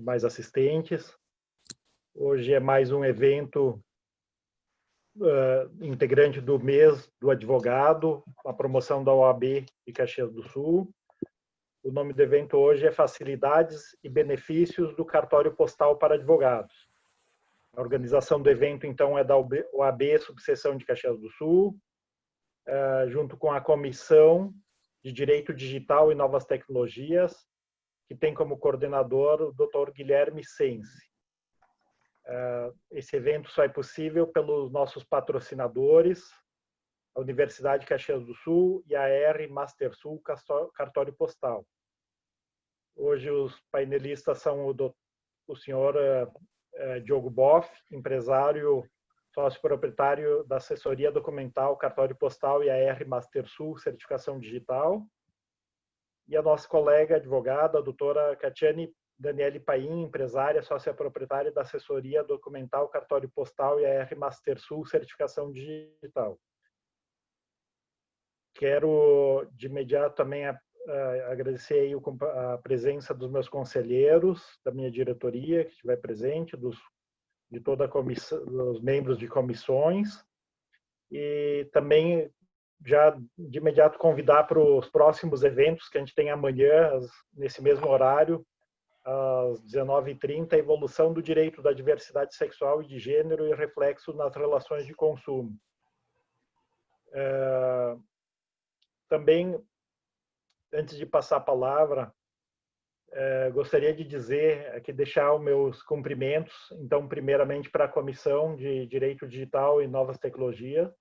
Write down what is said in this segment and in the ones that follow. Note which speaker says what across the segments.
Speaker 1: demais assistentes. Hoje é mais um evento integrante do mês do advogado, a promoção da OAB de Caxias do Sul. O nome do evento hoje é Facilidades e Benefícios do Cartório Postal para Advogados. A organização do evento, então, é da OAB Subseção de Caxias do Sul, junto com a Comissão de Direito Digital e Novas Tecnologias, que tem como coordenador o Dr. Guilherme Sense. Esse evento só é possível pelos nossos patrocinadores, a Universidade de Caxias do Sul e a R Master Sul Cartório Postal. Hoje os painelistas são o senhor Diogo Boff, empresário sócio-proprietário da assessoria documental Cartório Postal e a R Master Sul Certificação Digital, e a nossa colega advogada, a doutora Catiane Daniele Paim, empresária, sócia proprietária da assessoria documental Cartório Postal e a R Master Sul Certificação Digital. Quero, de imediato, também agradecer aí a presença dos meus conselheiros, da minha diretoria, que estiver presente, de toda a comissão, dos membros de comissões, e também, já de imediato, convidar para os próximos eventos que a gente tem amanhã, nesse mesmo horário, às 19h30, a evolução do direito da diversidade sexual e de gênero e reflexo nas relações de consumo. Também, antes de passar a palavra, gostaria de dizer, aqui deixar os meus cumprimentos, então, primeiramente para a Comissão de Direito Digital e Novas Tecnologias,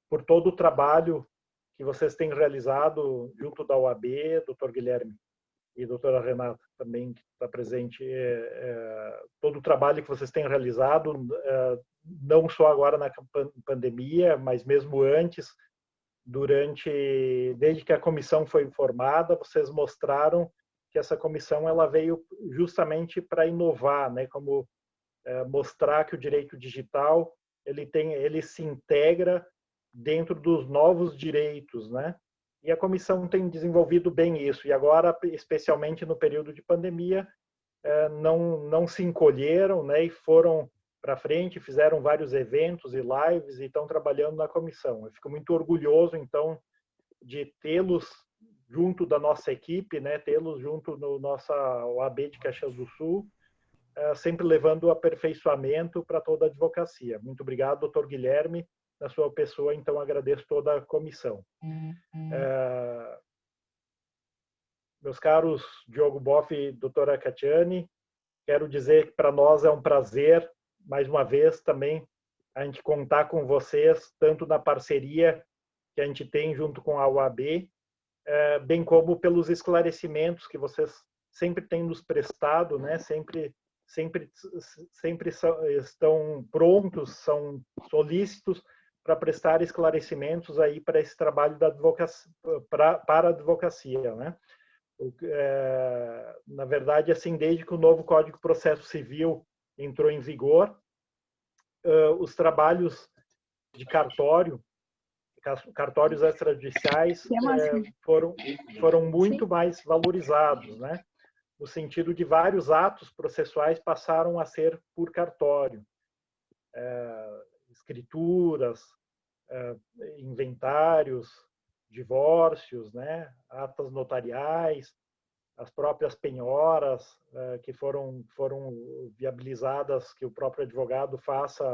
Speaker 1: por todo o trabalho que vocês têm realizado junto da OAB, Dr. Guilherme, e a doutora Renata também, que está presente, todo o trabalho que vocês têm realizado, não só agora na pandemia, mas mesmo antes, desde que a comissão foi formada, vocês mostraram que essa comissão ela veio justamente para inovar, né? Como mostrar que o direito digital ele se integra dentro dos novos direitos, né? E a comissão tem desenvolvido bem isso. E agora, especialmente no período de pandemia, não se encolheram, né? E foram para frente, fizeram vários eventos e lives e estão trabalhando na comissão. Eu fico muito orgulhoso, então, de tê-los junto da nossa equipe, né? Tê-los junto no nossa OAB de Caxias do Sul, sempre levando o aperfeiçoamento para toda a advocacia. Muito obrigado, doutor Guilherme. Na sua pessoa, então, agradeço toda a comissão. Meus caros Diogo Boff e doutora Catiane, quero dizer que para nós é um prazer, mais uma vez, também, a gente contar com vocês, tanto na parceria que a gente tem junto com a UAB, bem como pelos esclarecimentos que vocês sempre têm nos prestado, né? Sempre estão prontos, são solícitos para prestar esclarecimentos aí para esse trabalho da advocacia, para a advocacia, né? Na verdade, assim, desde que o novo Código de Processo Civil entrou em vigor, os trabalhos de cartórios extrajudiciais foram muito mais valorizados, né? No sentido de vários atos processuais passaram a ser por cartório. Escrituras, inventários, divórcios, né? Atas notariais, as próprias penhoras que foram viabilizadas, que o próprio advogado faça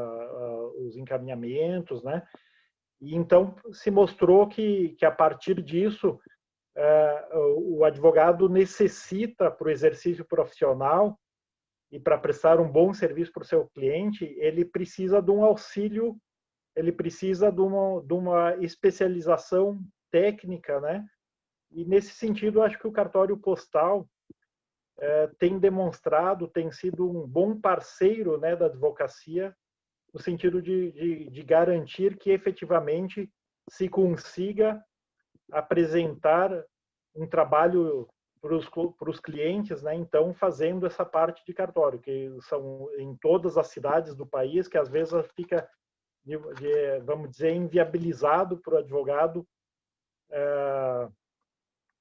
Speaker 1: os encaminhamentos, né? E então se mostrou que a partir disso o advogado necessita, para o exercício profissional e para prestar um bom serviço para o seu cliente, ele precisa de um auxílio, ele precisa de uma especialização técnica, né? E nesse sentido, acho que o cartório postal tem demonstrado, tem sido um bom parceiro, né, da advocacia, no sentido de garantir que efetivamente se consiga apresentar um trabalho para os clientes, né? Então, fazendo essa parte de cartório, que são em todas as cidades do país, que às vezes fica, vamos dizer, inviabilizado para o advogado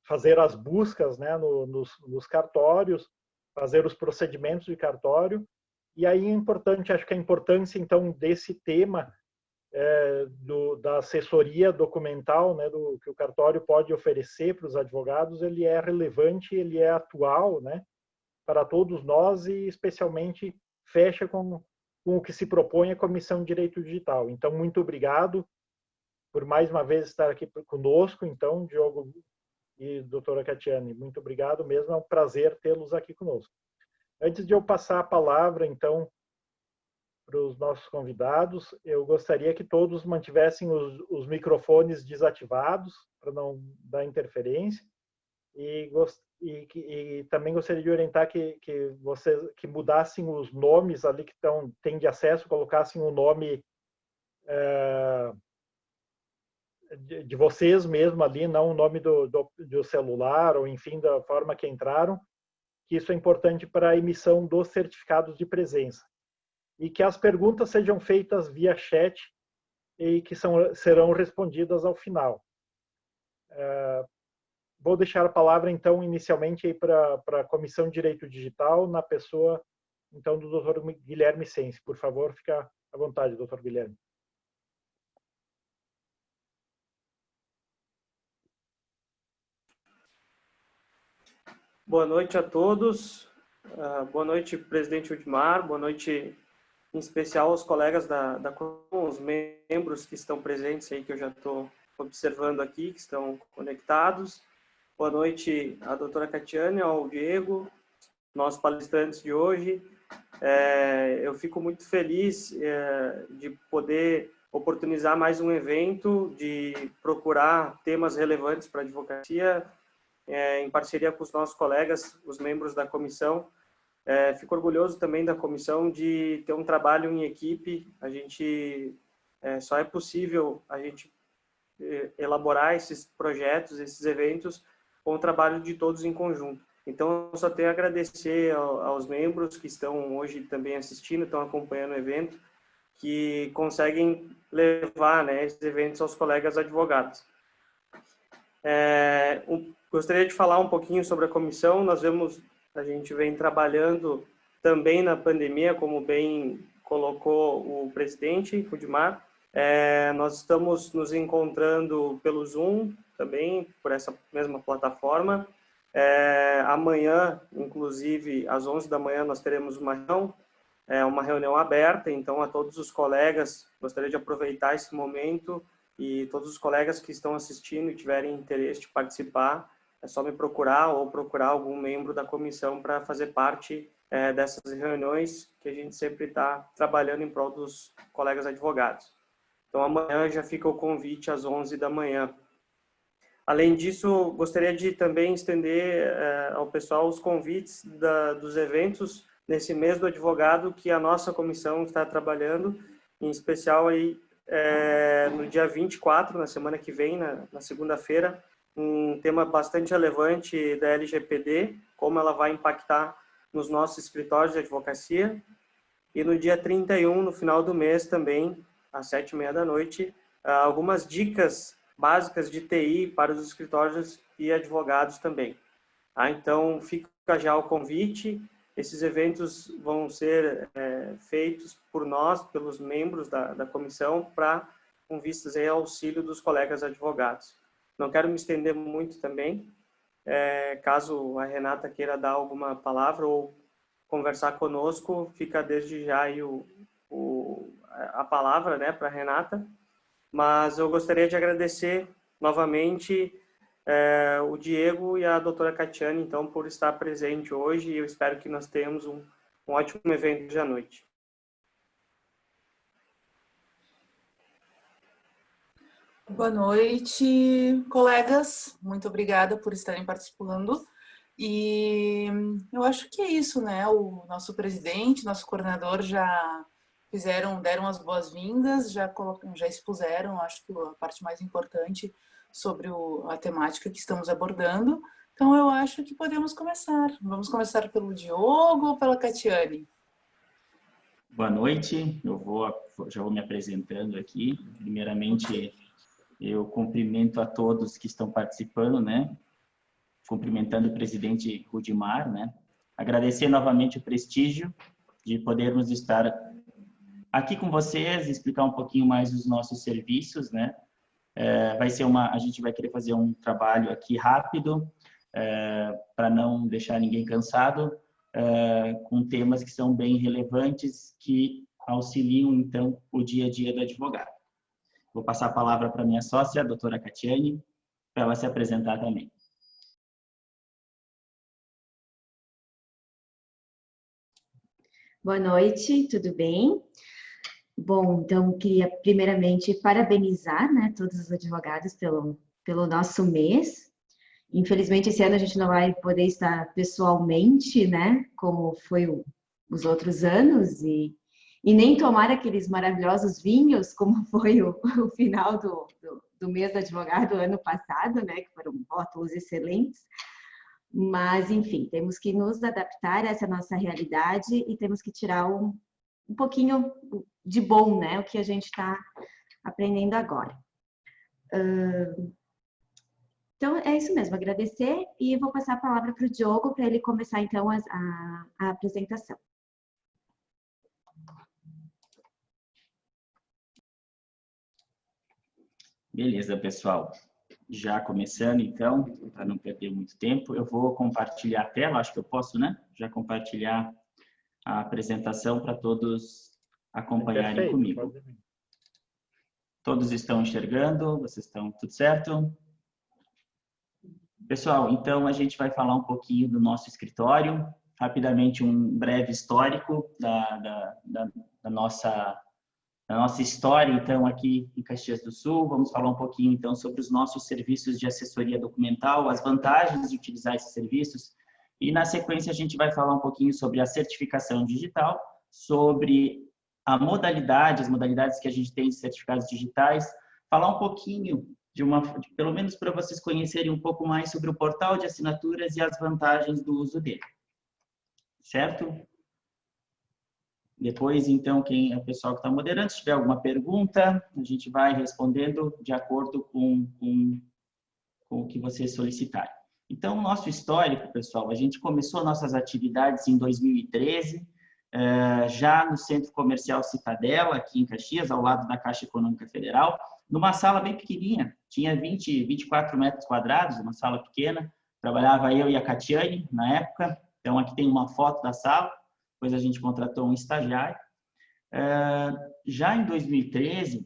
Speaker 1: fazer as buscas, né, nos cartórios, fazer os procedimentos de cartório. E aí é importante, acho que a importância, então, desse tema da assessoria documental, né, do que o cartório pode oferecer para os advogados, ele é relevante, ele é atual, né, para todos nós e especialmente fecha com o que se propõe a Comissão de Direito Digital. Então, muito obrigado por mais uma vez estar aqui conosco. Então, Diogo e doutora Catiane, muito obrigado mesmo, é um prazer tê-los aqui conosco. Antes de eu passar a palavra, então, para os nossos convidados, eu gostaria que todos mantivessem os microfones desativados, para não dar interferência, e também gostaria de orientar que vocês que mudassem os nomes ali que têm de acesso, colocassem o nome de vocês mesmo ali, não o nome do celular, ou enfim, da forma que entraram, que isso é importante para a emissão dos certificados de presença. E que as perguntas sejam feitas via chat e que serão respondidas ao final. Vou deixar a palavra, então, inicialmente para a Comissão de Direito Digital, na pessoa, então, do Dr. Guilherme Sense. Por favor, fica à vontade, Dr. Guilherme.
Speaker 2: Boa noite a todos. Boa noite, presidente Udmar. Boa noite, em especial, aos colegas os membros que estão presentes aí, que eu já estou observando aqui, que estão conectados. Boa noite à doutora Catiane, ao Diego, nossos palestrantes de hoje. Eu fico muito feliz de poder oportunizar mais um evento, de procurar temas relevantes para a advocacia, em parceria com os nossos colegas, os membros da comissão. Fico orgulhoso também da comissão de ter um trabalho em equipe. A gente só é possível a gente elaborar esses projetos, esses eventos, com o trabalho de todos em conjunto. Então, eu só tenho a agradecer aos membros que estão hoje também assistindo, estão acompanhando o evento, que conseguem levar, né, esses eventos aos colegas advogados. Gostaria de falar um pouquinho sobre a comissão. A gente vem trabalhando também na pandemia, como bem colocou o presidente Udmar. Nós estamos nos encontrando pelo Zoom também, por essa mesma plataforma. Amanhã, inclusive, às 11 da manhã, nós teremos uma reunião aberta. Então, a todos os colegas, gostaria de aproveitar esse momento, e todos os colegas que estão assistindo e tiverem interesse de participar, é só me procurar ou procurar algum membro da comissão para fazer parte dessas reuniões, que a gente sempre está trabalhando em prol dos colegas advogados. Então, amanhã já fica o convite às 11 da manhã. Além disso, gostaria de também estender ao pessoal os convites dos eventos nesse mês do advogado que a nossa comissão está trabalhando, em especial aí no dia 24, na semana que vem, na segunda-feira, um tema bastante relevante da LGPD, como ela vai impactar nos nossos escritórios de advocacia. E no dia 31, no final do mês também, às 7h30 da noite, algumas dicas básicas de TI para os escritórios e advogados também. Então, fica já o convite. Esses eventos vão ser feitos por nós, pelos membros da comissão, com vistas ao auxílio dos colegas advogados. Não quero me estender muito também. Caso a Renata queira dar alguma palavra ou conversar conosco, fica desde já aí a palavra, né, para a Renata. Mas eu gostaria de agradecer novamente o Diego e a doutora Catiane, então, por estar presente hoje, e eu espero que nós tenhamos um ótimo evento de à noite.
Speaker 3: Boa noite, colegas. Muito obrigada por estarem participando. E eu acho que é isso, né? O nosso presidente, nosso coordenador já deram as boas-vindas, já expuseram, acho que a parte mais importante sobre a temática que estamos abordando. Então, eu acho que podemos começar. Vamos começar pelo Diogo ou pela Catiane?
Speaker 4: Boa noite, já vou me apresentando aqui. Primeiramente, eu cumprimento a todos que estão participando, né? Cumprimentando o presidente Udmar, né? agradecer novamente o prestígio de podermos estar aqui com vocês, explicar um pouquinho mais os nossos serviços, né? A gente vai querer fazer um trabalho aqui rápido, para não deixar ninguém cansado, com temas que são bem relevantes, que auxiliam, então, o dia a dia do advogado. Vou passar a palavra para minha sócia, a doutora Catiane, para ela se apresentar também.
Speaker 5: Boa noite, tudo bem? Bom, então, queria primeiramente parabenizar, né, todos os advogados pelo nosso mês. Infelizmente, esse ano a gente não vai poder estar pessoalmente, né, como foi os outros anos, e nem tomar aqueles maravilhosos vinhos, como foi o final do mês do advogado ano passado, né, que foram rótulos excelentes. Mas, enfim, temos que nos adaptar a essa nossa realidade e temos que tirar um pouquinho de bom, né, o que a gente está aprendendo agora. Então, é isso mesmo, agradecer e vou passar a palavra para o Diogo para ele começar, então, a apresentação.
Speaker 4: Beleza, pessoal. Já começando, então, para não perder muito tempo, eu vou compartilhar a tela, acho que eu posso, né? Já compartilhar a apresentação para todos acompanharem
Speaker 1: Perfeito,
Speaker 4: comigo. Todos estão enxergando? Vocês estão tudo certo? Pessoal, então a gente vai falar um pouquinho do nosso escritório, rapidamente um breve histórico da nossa história, então, aqui em Caxias do Sul. Vamos falar um pouquinho, então, sobre os nossos serviços de assessoria documental, as vantagens de utilizar esses serviços, e, na sequência, a gente vai falar um pouquinho sobre a certificação digital, sobre as modalidades que a gente tem de certificados digitais, falar um pouquinho, pelo menos para vocês conhecerem um pouco mais sobre o portal de assinaturas e as vantagens do uso dele. Certo? Depois, então, quem é o pessoal que está moderando, se tiver alguma pergunta, a gente vai respondendo de acordo com o que vocês solicitarem. Então, o nosso histórico, pessoal, a gente começou nossas atividades em 2013, já no Centro Comercial Citadela, aqui em Caxias, ao lado da Caixa Econômica Federal, numa sala bem pequenininha, tinha 24 metros quadrados, uma sala pequena. Trabalhava eu e a Catiane, na época. Então, aqui tem uma foto da sala. Depois a gente contratou um estagiário. Já em 2013,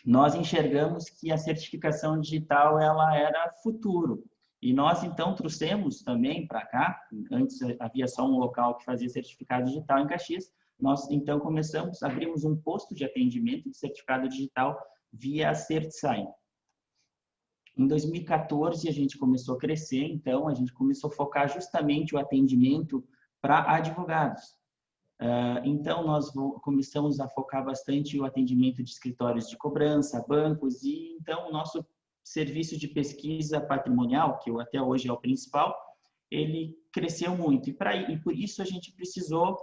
Speaker 4: nós enxergamos que a certificação digital ela era futuro. E nós, então, trouxemos também para cá, antes havia só um local que fazia certificado digital em Caxias, nós, então, abrimos um posto de atendimento de certificado digital via CertSign. Em 2014, a gente começou a crescer, então, a gente começou a focar justamente o atendimento para advogados. Então, nós começamos a focar bastante o atendimento de escritórios de cobrança, bancos, e então o nosso serviço de pesquisa patrimonial, que até hoje é o principal, ele cresceu muito. E por isso a gente precisou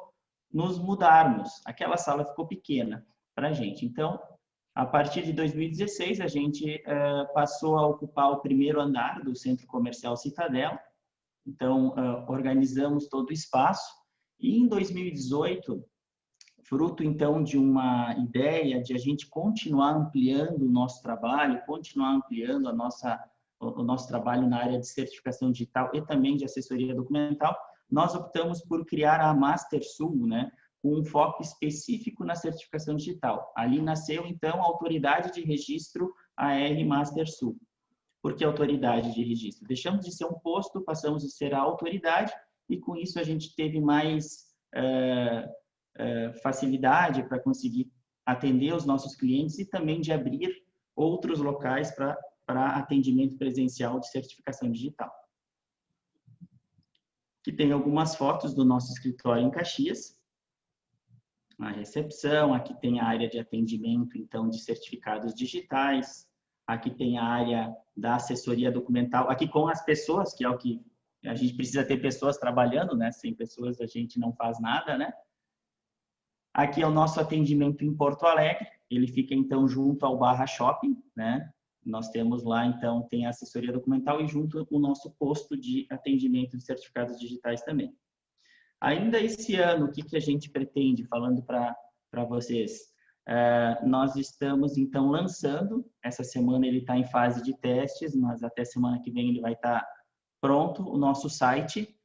Speaker 4: nos mudarmos. Aquela sala ficou pequena para a gente. Então, a partir de 2016, a gente passou a ocupar o primeiro andar do Centro Comercial Citadela. Então, organizamos todo o espaço. E em 2018, fruto, então, de uma ideia de a gente continuar ampliando o nosso trabalho, continuar ampliando o nosso trabalho na área de certificação digital e também de assessoria documental, nós optamos por criar a MasterSul, né, com um foco específico na certificação digital. Ali nasceu, então, a Autoridade de Registro AR MasterSul. Por que autoridade de registro? Deixamos de ser um posto, passamos a ser a autoridade, e com isso a gente teve mais facilidade para conseguir atender os nossos clientes e também de abrir outros locais para atendimento presencial de certificação digital. Aqui tem algumas fotos do nosso escritório em Caxias. A recepção, aqui tem a área de atendimento, então, de certificados digitais. Aqui tem a área da assessoria documental, aqui com as pessoas, que é o que a gente precisa ter pessoas trabalhando, né? Sem pessoas a gente não faz nada, né? Aqui é o nosso atendimento em Porto Alegre, ele fica então junto ao Barra Shopping, né? Nós temos lá, então, tem a assessoria documental e junto o nosso posto de atendimento de certificados digitais também. Ainda esse ano, o que a gente pretende, falando para vocês? Nós estamos, então, lançando, essa semana ele está em fase de testes, mas até semana que vem ele vai estar pronto, o nosso site,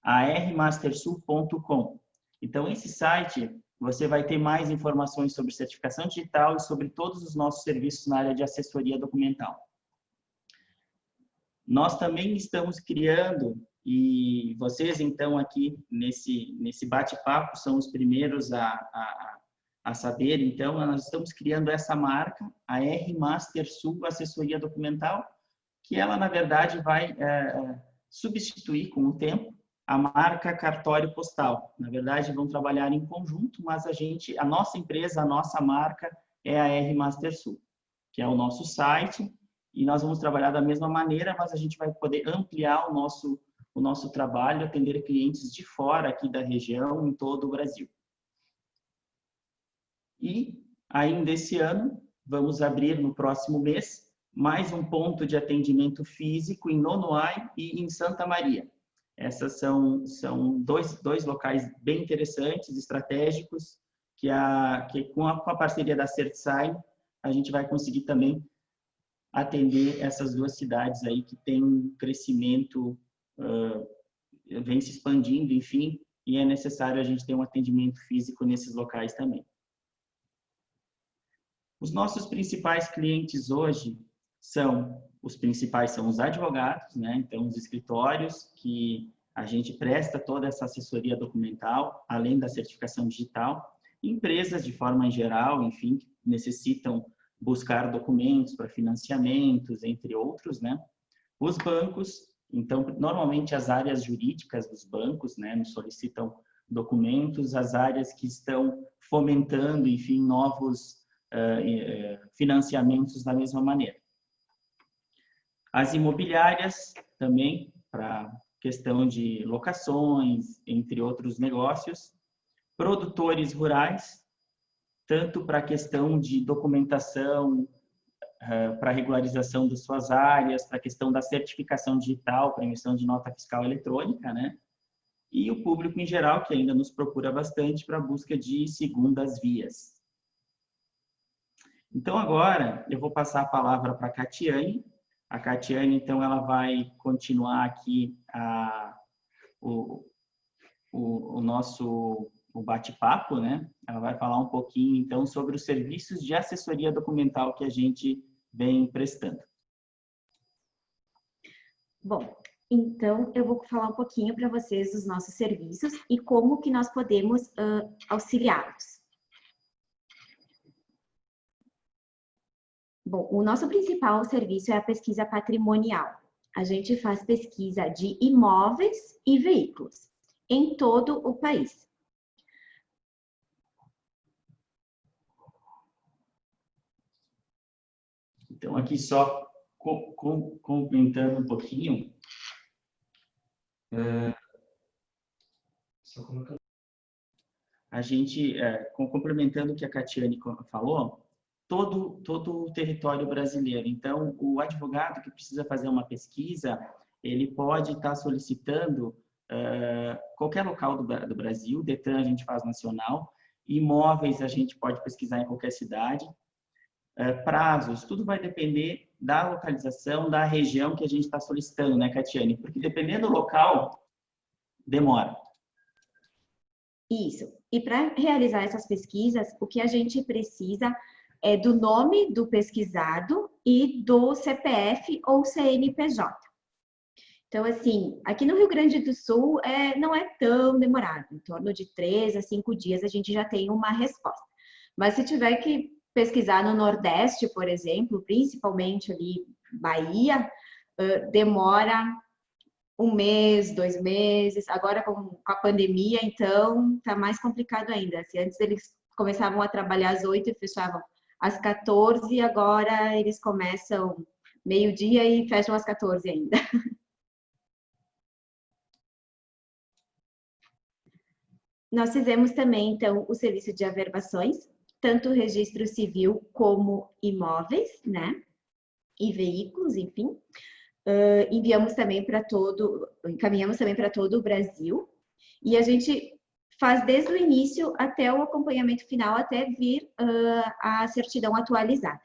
Speaker 4: armastersul.com. Então, esse site, você vai ter mais informações sobre certificação digital e sobre todos os nossos serviços na área de assessoria documental. Nós também estamos criando, e vocês, então, aqui nesse bate-papo, são os primeiros a saber, então, nós estamos criando essa marca, a R-Master-Sul Assessoria Documental, que ela, na verdade, vai substituir com o tempo a marca Cartório Postal. Na verdade, vão trabalhar em conjunto, mas a nossa empresa, a nossa marca é a R-Master-Sul, que é o nosso site, e nós vamos trabalhar da mesma maneira, mas a gente vai poder ampliar o nosso trabalho, atender clientes de fora aqui da região, em todo o Brasil. E ainda esse ano, vamos abrir no próximo mês mais um ponto de atendimento físico em Nonoai e em Santa Maria. Essas são dois locais bem interessantes, estratégicos, que com a parceria da CertSign, a gente vai conseguir também atender essas duas cidades aí que têm um crescimento, vem se expandindo, enfim, e é necessário a gente ter um atendimento físico nesses locais também. Os nossos principais clientes hoje são os advogados, né? Então, os escritórios que a gente presta toda essa assessoria documental, além da certificação digital, empresas de forma em geral, enfim, que necessitam buscar documentos para financiamentos, entre outros, né? Os bancos, então, normalmente as áreas jurídicas dos bancos, né, nos solicitam documentos, as áreas que estão fomentando, enfim, novos financiamentos da mesma maneira. As imobiliárias também, para questão de locações, entre outros negócios. Produtores rurais, tanto para a questão de documentação, para a regularização das suas áreas, para a questão da certificação digital, para emissão de nota fiscal eletrônica, né? E o público em geral, que ainda nos procura bastante para a busca de segundas vias. Então, agora, eu vou passar a palavra para a Catiane. A Catiane, então, ela vai continuar aqui o nosso bate-papo, né? Ela vai falar um pouquinho, então, sobre os serviços de assessoria documental que a gente vem prestando.
Speaker 5: Bom, então, eu vou falar um pouquinho para vocês dos nossos serviços e como que nós podemos auxiliá-los. Bom, o nosso principal serviço é a pesquisa patrimonial. A gente faz pesquisa de imóveis e veículos em todo o país.
Speaker 4: Então, aqui só comentando um pouquinho. A gente, complementando o que a Catiane falou, todo o território brasileiro. Então, o advogado que precisa fazer uma pesquisa, ele pode estar solicitando qualquer local do Brasil, Detran a gente faz nacional, imóveis a gente pode pesquisar em qualquer cidade, prazos, tudo vai depender da localização, da região que a gente está solicitando, né, Catiane? Porque dependendo do local, demora.
Speaker 5: Isso. E para realizar essas pesquisas, o que a gente precisa é do nome do pesquisado e do CPF ou CNPJ. Então, assim, aqui no Rio Grande do Sul não é tão demorado, em torno de 3 a 5 dias a gente já tem uma resposta. Mas se tiver que pesquisar no Nordeste, por exemplo, principalmente ali Bahia, demora 1 mês, 2 meses. Agora com a pandemia, então, tá mais complicado ainda. Se antes eles começavam a trabalhar às 8 e fechavam às 14, agora eles começam meio-dia e fecham às 14 ainda. Nós fizemos também, então, o serviço de averbações, tanto registro civil como imóveis, né? E veículos, enfim. Encaminhamos também para todo o Brasil. E a gente faz desde o início até o acompanhamento final, até vir a certidão atualizada.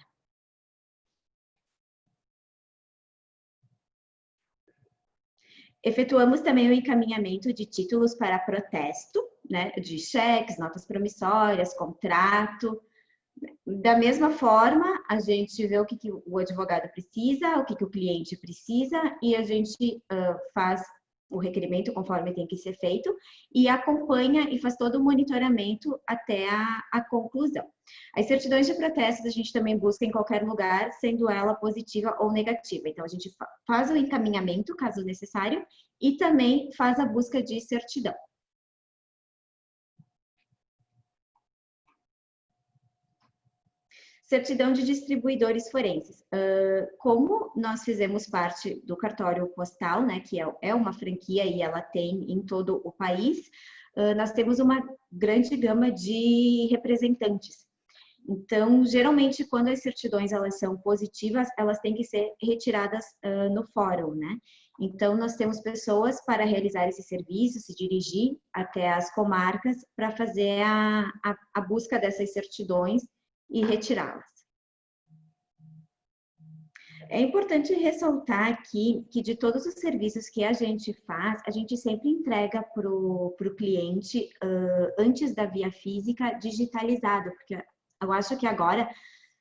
Speaker 5: Efetuamos também o encaminhamento de títulos para protesto, né, de cheques, notas promissórias, contrato. Da mesma forma, a gente vê o que o advogado precisa, o que o cliente precisa, e a gente faz o requerimento conforme tem que ser feito e acompanha e faz todo o monitoramento até a conclusão. As certidões de protestos a gente também busca em qualquer lugar, sendo ela positiva ou negativa. Então, a gente faz o encaminhamento, caso necessário, e também faz a busca de certidão. Certidão de distribuidores forenses. Como nós fizemos parte do cartório postal, né, que é uma franquia e ela tem em todo o país, nós temos uma grande gama de representantes. Então, geralmente, quando as certidões elas são positivas, elas têm que ser retiradas no fórum, né? Então, nós temos pessoas para realizar esse serviço, se dirigir até as comarcas para fazer a busca dessas certidões e retirá-las. É importante ressaltar aqui que de todos os serviços que a gente faz, a gente sempre entrega para o cliente, antes da via física, digitalizado, porque eu acho que agora,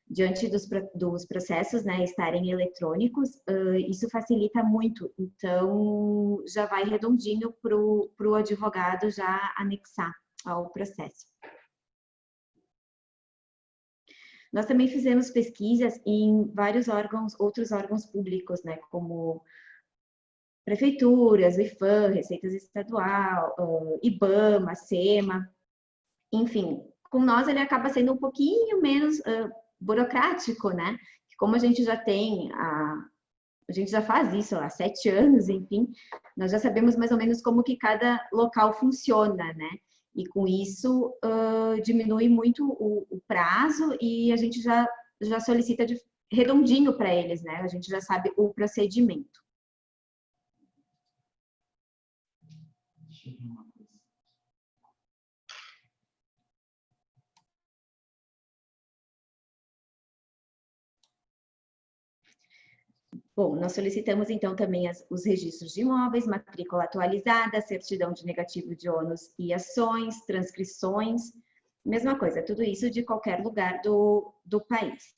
Speaker 5: diante dos processos, né, estarem eletrônicos, isso facilita muito. Então, já vai redondinho para o advogado já anexar ao processo. Nós também fizemos pesquisas em vários outros órgãos públicos, né, como prefeituras, o IPHAN, Receitas Estadual, IBAMA, SEMA, enfim. Com nós ele acaba sendo um pouquinho menos burocrático, né? Como a gente já tem, a gente já faz isso há 7 anos, enfim, nós já sabemos mais ou menos como que cada local funciona, né? E com isso diminui muito o prazo e a gente já solicita redondinho para eles, né? A gente já sabe o procedimento.
Speaker 4: Deixa eu ver uma coisa.
Speaker 5: Bom, nós solicitamos então também os registros de imóveis, matrícula atualizada, certidão de negativo de ônus e ações, transcrições, mesma coisa, tudo isso de qualquer lugar do país.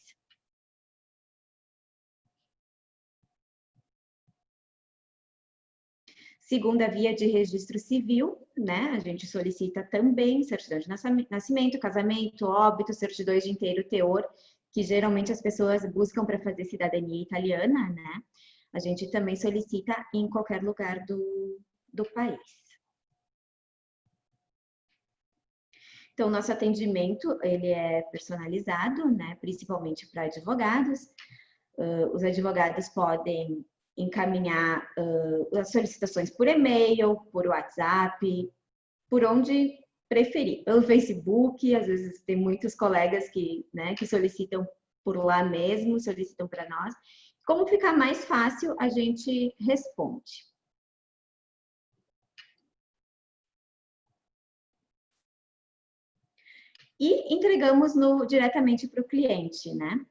Speaker 5: Segunda via de registro civil, né? A gente solicita também certidão de nascimento, casamento, óbito, certidões de inteiro teor, que geralmente as pessoas buscam para fazer cidadania italiana, né? A gente também solicita em qualquer lugar do país. Então, nosso atendimento, ele é personalizado, né? Principalmente para advogados. Os advogados podem encaminhar as solicitações por e-mail, por WhatsApp, por onde preferir. Pelo Facebook, às vezes tem muitos colegas que solicitam por lá mesmo, solicitam para nós. Como ficar mais fácil, a gente responde. E entregamos diretamente para o cliente, né?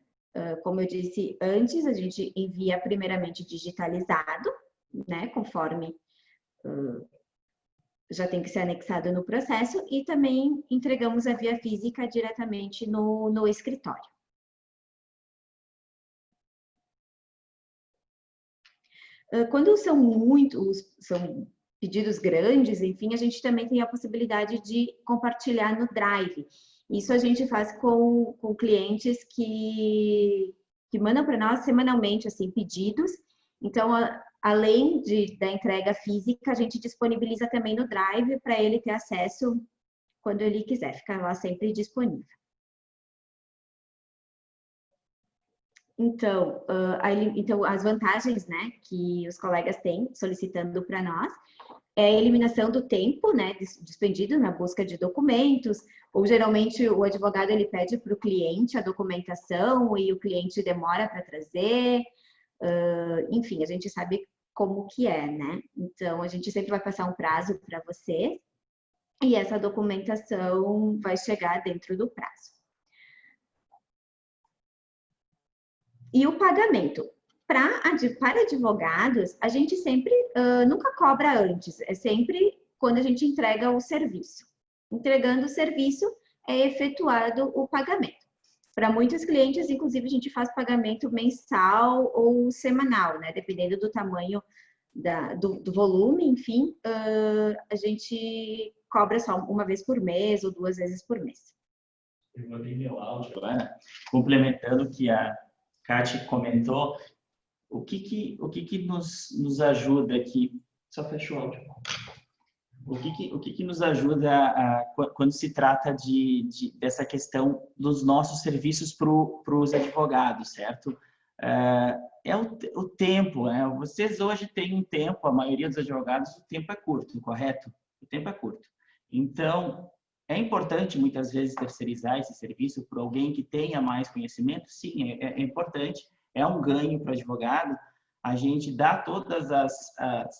Speaker 5: Como eu disse antes, a gente envia primeiramente digitalizado, né? Conforme já tem que ser anexado no processo, e também entregamos a via física diretamente no escritório. Quando são pedidos grandes, enfim, a gente também tem a possibilidade de compartilhar no Drive. Isso a gente faz com clientes que mandam para nós semanalmente assim, pedidos. Então, além da entrega física, a gente disponibiliza também no Drive para ele ter acesso quando ele quiser, ficar lá sempre disponível. Então, as vantagens, né, que os colegas têm solicitando para nós é a eliminação do tempo, né, despendido na busca de documentos, ou geralmente o advogado ele pede para o cliente a documentação e o cliente demora para trazer, enfim, a gente sabe como que é, né? Então, a gente sempre vai passar um prazo para você, e essa documentação vai chegar dentro do prazo. E o pagamento. Para advogados, a gente sempre nunca cobra antes, é sempre quando a gente entrega o serviço. Entregando o serviço, é efetuado o pagamento. Para muitos clientes, inclusive, a gente faz pagamento mensal ou semanal, né? Dependendo do tamanho do volume, enfim, a gente cobra só uma vez por mês ou 2 vezes por mês.
Speaker 4: Eu mandei meu áudio, Ana, complementando o que a Kátia comentou, o que nos ajuda aqui? Só fechou o áudio. O que nos ajuda quando se trata dessa questão dos nossos serviços para os advogados, certo? É o tempo, né? Vocês hoje têm um tempo, a maioria dos advogados, o tempo é curto, correto? O tempo é curto. Então, é importante muitas vezes terceirizar esse serviço para alguém que tenha mais conhecimento? Sim, é importante, é um ganho para o advogado. A gente dá todas as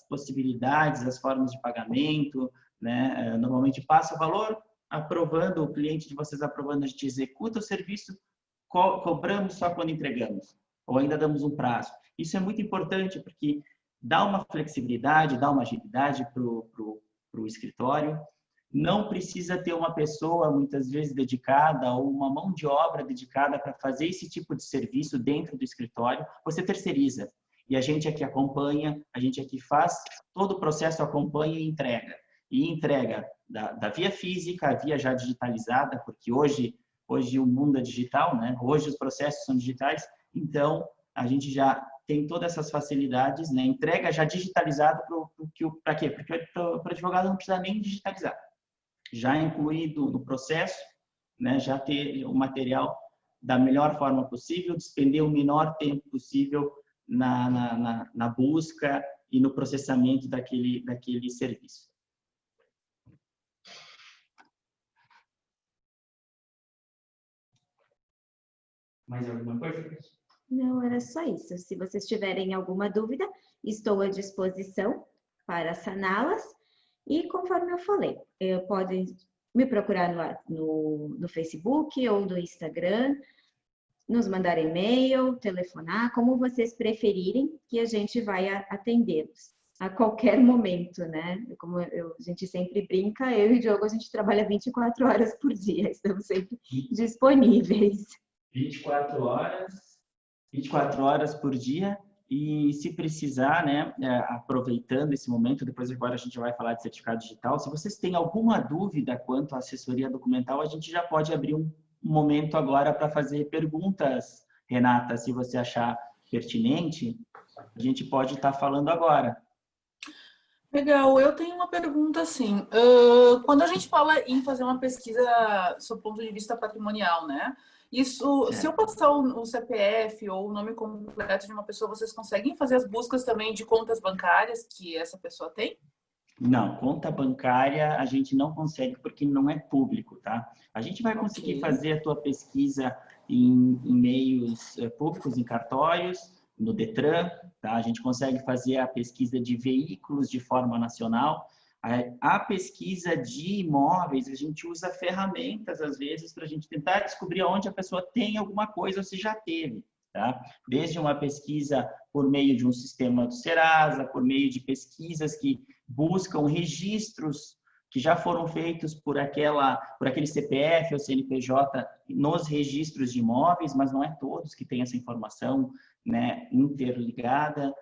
Speaker 4: possibilidades, as formas de pagamento, né? Normalmente passa o valor, aprovando, o cliente de vocês aprovando, a gente executa o serviço, cobramos só quando entregamos, ou ainda damos um prazo. Isso é muito importante porque dá uma flexibilidade, dá uma agilidade para o escritório. Não precisa ter uma pessoa, muitas vezes, dedicada ou uma mão de obra dedicada para fazer esse tipo de serviço dentro do escritório. Você terceiriza. E a gente aqui acompanha, a gente aqui faz todo o processo, acompanha e entrega. E entrega da via física, a via já digitalizada, porque hoje o mundo é digital, né? Hoje os processos são digitais, então a gente já tem todas essas facilidades, né? Entrega já digitalizada para quê? Porque para o advogado não precisa nem digitalizar. Já incluído no processo, né? Já ter o material da melhor forma possível, despender o menor tempo possível na busca e no processamento daquele serviço. Mais alguma coisa?
Speaker 5: Não, era só isso. Se vocês tiverem alguma dúvida, estou à disposição para saná-las. E conforme eu falei, podem me procurar no Facebook ou no Instagram, nos mandar e-mail, telefonar, como vocês preferirem, que a gente vai atendê-los a qualquer momento, né? Como a gente sempre brinca, eu e o Diogo, a gente trabalha 24 horas por dia, estamos sempre disponíveis.
Speaker 4: 24 horas por dia. E se precisar, né, aproveitando esse momento, depois agora a gente vai falar de certificado digital, se vocês têm alguma dúvida quanto à assessoria documental, a gente já pode abrir um momento agora para fazer perguntas, Renata, se você achar pertinente, a gente pode estar falando agora.
Speaker 3: Legal, eu tenho uma pergunta assim, quando a gente fala em fazer uma pesquisa sob o ponto de vista patrimonial, né? Isso, se eu passar o CPF ou o nome completo de uma pessoa, vocês conseguem fazer as buscas também de contas bancárias que essa pessoa tem?
Speaker 4: Não, conta bancária a gente não consegue porque não é público, tá? A gente vai conseguir fazer a tua pesquisa em meios públicos, em cartórios, no Detran, tá? A gente consegue fazer a pesquisa de veículos de forma nacional. A pesquisa de imóveis, a gente usa ferramentas, às vezes, para a gente tentar descobrir onde a pessoa tem alguma coisa ou se já teve, tá? Desde uma pesquisa por meio de um sistema do Serasa, por meio de pesquisas que buscam registros que já foram feitos por aquele CPF ou CNPJ nos registros de imóveis, mas não é todos que têm essa informação, né, interligada.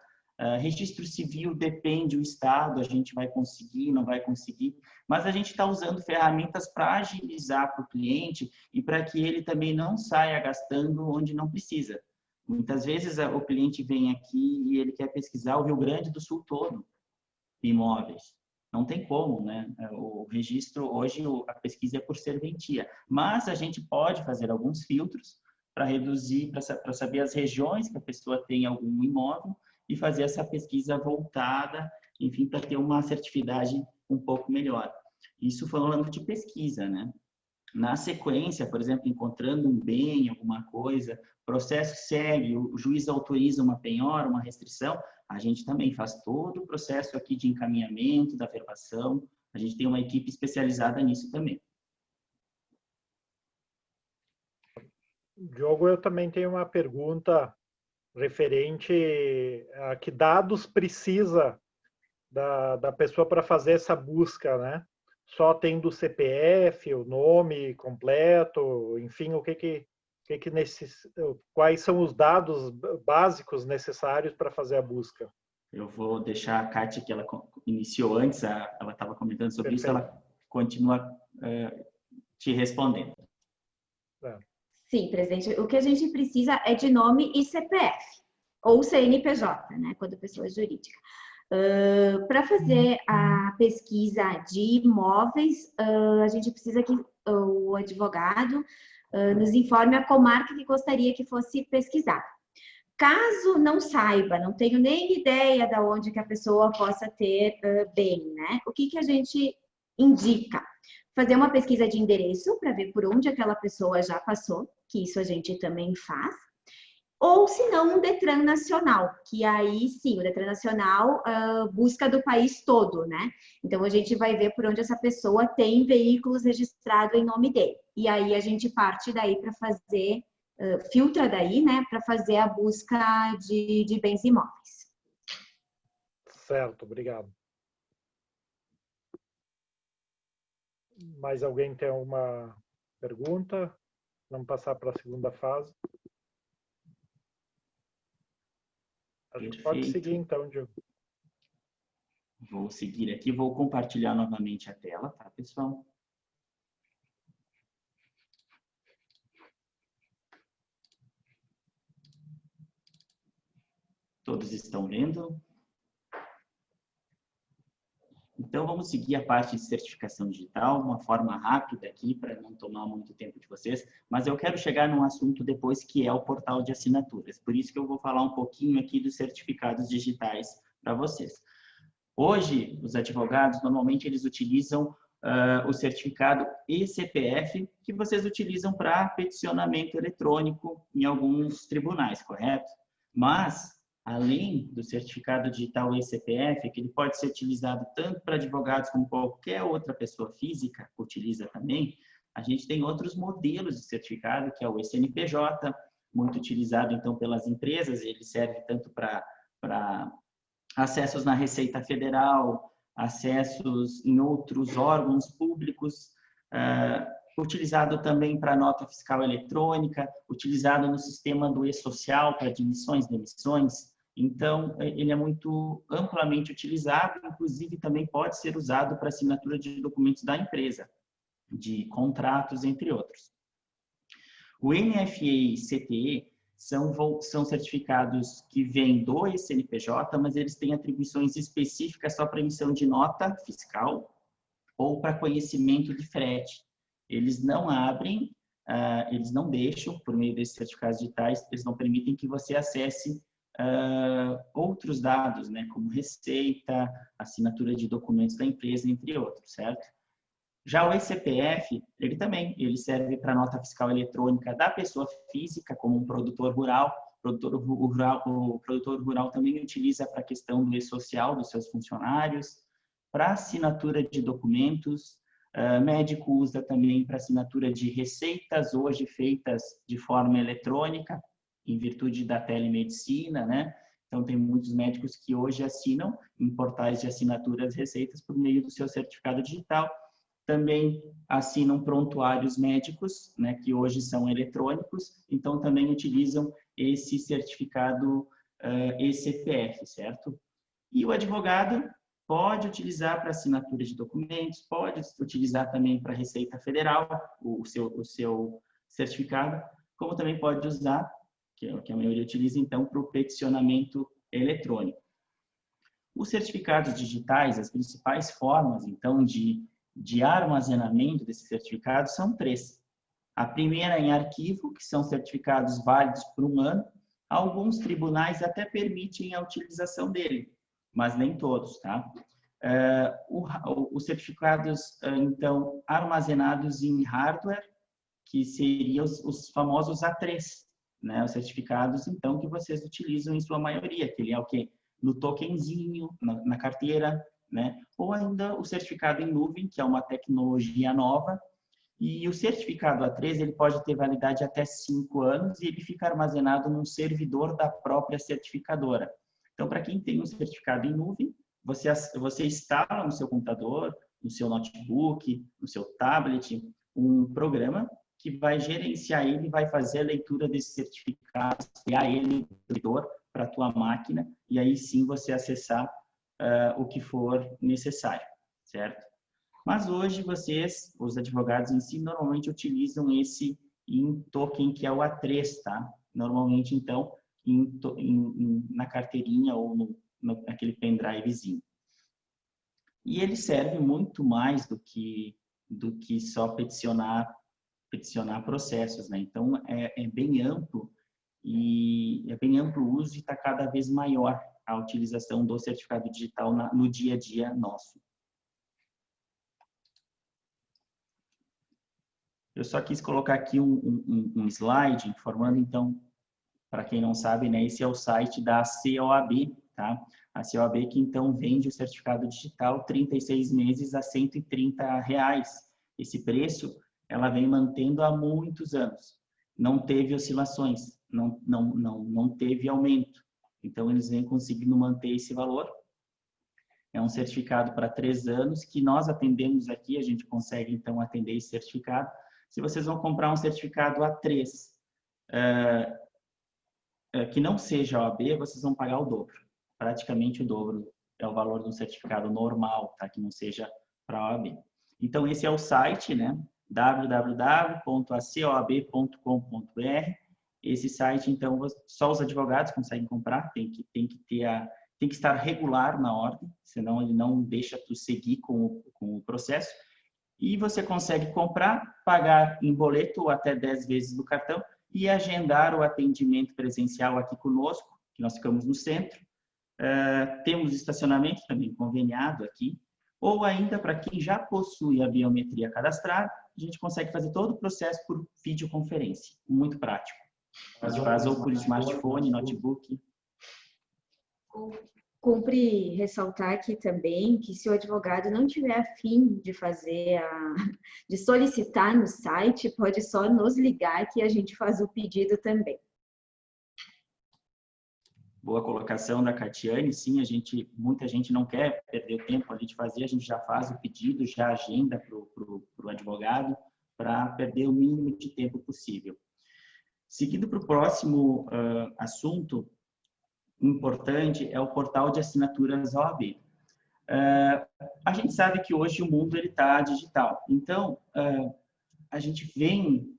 Speaker 4: Registro civil depende do estado, a gente vai conseguir, não vai conseguir, mas a gente está usando ferramentas para agilizar para o cliente e para que ele também não saia gastando onde não precisa. Muitas vezes o cliente vem aqui e ele quer pesquisar o Rio Grande do Sul todo, imóveis. Não tem como, né? O registro, hoje, a pesquisa é por serventia, mas a gente pode fazer alguns filtros para reduzir, para saber as regiões que a pessoa tem algum imóvel e fazer essa pesquisa voltada, enfim, para ter uma assertividade um pouco melhor. Isso falando de pesquisa, né? Na sequência, por exemplo, encontrando um bem, alguma coisa, o processo segue, o juiz autoriza uma penhora, uma restrição, a gente também faz todo o processo aqui de encaminhamento, da verbação, A gente tem uma equipe especializada nisso também.
Speaker 1: Diogo, eu também tenho uma pergunta referente a que dados precisa da pessoa para fazer essa busca, né? Só tendo o CPF, o nome completo, enfim, quais são os dados básicos necessários para fazer a busca?
Speaker 4: Eu vou deixar a Kátia, que ela iniciou antes, ela estava comentando sobre
Speaker 1: Perfeito.
Speaker 4: isso, ela continua te respondendo.
Speaker 5: Sim, presidente. O que a gente precisa é de nome e CPF, ou CNPJ, né, quando pessoa jurídica. Para fazer a pesquisa de imóveis, a gente precisa que o advogado nos informe a comarca que gostaria que fosse pesquisada. Caso não saiba, não tenho nem ideia de onde que a pessoa possa ter bem, né? O que a gente indica? Fazer uma pesquisa de endereço para ver por onde aquela pessoa já passou, que isso a gente também faz. Ou, se não, um Detran Nacional, que aí sim, o Detran Nacional busca do país todo, né? Então, a gente vai ver por onde essa pessoa tem veículos registrados em nome dele. E aí, a gente parte daí para fazer, filtra daí, né? Para fazer a busca de bens imóveis.
Speaker 1: Certo, obrigado. Mais alguém tem alguma pergunta? Vamos passar para a segunda fase. A gente pode seguir então, Diogo.
Speaker 4: Vou seguir aqui, vou compartilhar novamente a tela, tá, pessoal? Todos estão vendo? Então, vamos seguir a parte de certificação digital, uma forma rápida aqui, para não tomar muito tempo de vocês, mas eu quero chegar num assunto depois, que é o portal de assinaturas. Por isso que eu vou falar um pouquinho aqui dos certificados digitais para vocês. Hoje, os advogados, normalmente, eles utilizam o certificado e-CPF, que vocês utilizam para peticionamento eletrônico em alguns tribunais, correto? Mas, além do certificado digital e-CPF, que ele pode ser utilizado tanto para advogados como qualquer outra pessoa física utiliza também, a gente tem outros modelos de certificado, que é o CNPJ, muito utilizado, então, pelas empresas. Ele serve tanto para acessos na Receita Federal, acessos em outros órgãos públicos, utilizado também para nota fiscal eletrônica, utilizado no sistema do e-social para admissões, demissões. Então, ele é muito amplamente utilizado, inclusive também pode ser usado para assinatura de documentos da empresa, de contratos, entre outros. O NFA e CTE são certificados que vêm do CNPJ, mas eles têm atribuições específicas só para emissão de nota fiscal ou para conhecimento de frete. Eles não abrem, eles não deixam, por meio desses certificados digitais, eles não permitem que você acesse outros dados, né, como receita, assinatura de documentos da empresa, entre outros, certo? Já o eCPF, ele serve para nota fiscal eletrônica da pessoa física, como um produtor rural. O produtor rural também utiliza para a questão do e-social dos seus funcionários, para assinatura de documentos. Médico usa também para assinatura de receitas, hoje feitas de forma eletrônica, em virtude da telemedicina, né? Então, tem muitos médicos que hoje assinam em portais de assinaturas receitas por meio do seu certificado digital. Também assinam prontuários médicos, né, que hoje são eletrônicos, então também utilizam esse certificado e-CPF, certo? E o advogado pode utilizar para assinatura de documentos, pode utilizar também para Receita Federal o seu certificado, como também pode usar, que é o que a maioria utiliza, então, para o peticionamento eletrônico. Os certificados digitais, as principais formas, então, de armazenamento desses certificados são 3. A primeira em arquivo, que são certificados válidos por 1 ano. Alguns tribunais até permitem a utilização dele, mas nem todos, tá? Os certificados, então, armazenados em hardware, que seriam os famosos A3, né? Os certificados, então, que vocês utilizam em sua maioria, que ele é o quê? No tokenzinho, na carteira, né? Ou ainda o certificado em nuvem, que é uma tecnologia nova. E o certificado A3, ele pode ter validade até 5 anos e ele fica armazenado num servidor da própria certificadora. Então, para quem tem um certificado em nuvem, você instala no seu computador, no seu notebook, no seu tablet, um programa que vai gerenciar ele, vai fazer a leitura desse certificado, criar ele no servidor para a tua máquina e aí sim você acessar o que for necessário, certo? Mas hoje vocês, os advogados em si, normalmente utilizam esse token que é o A3, tá? Normalmente, então, na carteirinha ou naquele pendrivezinho. E ele serve muito mais do que só peticionar processos, né? Então, é bem amplo e é bem amplo o uso e está cada vez maior a utilização do certificado digital no dia a dia nosso. Eu só quis colocar aqui um slide informando, então, para quem não sabe, né, esse é o site da COAB, tá? A COAB que, então, vende o certificado digital 36 meses a R$130. Esse preço, ela vem mantendo há muitos anos. Não teve oscilações, não teve aumento. Então, eles vêm conseguindo manter esse valor. É um certificado para 3 anos que nós atendemos aqui, a gente consegue, então, atender esse certificado. Se vocês vão comprar um certificado A3 que não seja OAB, vocês vão pagar o dobro. Praticamente o dobro é o valor de um certificado normal, tá? Que não seja para OAB. Então, esse é o site, né? www.acoab.com.br. Esse site, então, só os advogados conseguem comprar, tem que estar regular na ordem, senão ele não deixa tu seguir com o processo. E você consegue comprar, pagar em boleto ou até 10 vezes do cartão e agendar o atendimento presencial aqui conosco, que nós ficamos no centro. Temos estacionamento também conveniado aqui. Ou ainda, para quem já possui a biometria cadastrada, a gente consegue fazer todo o processo por videoconferência. Muito prático. A gente faz ou por smartphone, notebook.
Speaker 5: Cumpre ressaltar aqui também que se o advogado não tiver a fim de de solicitar no site, pode só nos ligar que a gente faz o pedido também.
Speaker 4: Boa colocação da Catiane, sim, muita gente não quer perder tempo ali de fazer, a gente já faz o pedido, já agenda para o advogado, para perder o mínimo de tempo possível. Seguindo para o próximo assunto importante, é o portal de assinaturas OAB. A gente sabe que hoje o mundo está digital, então a gente vendo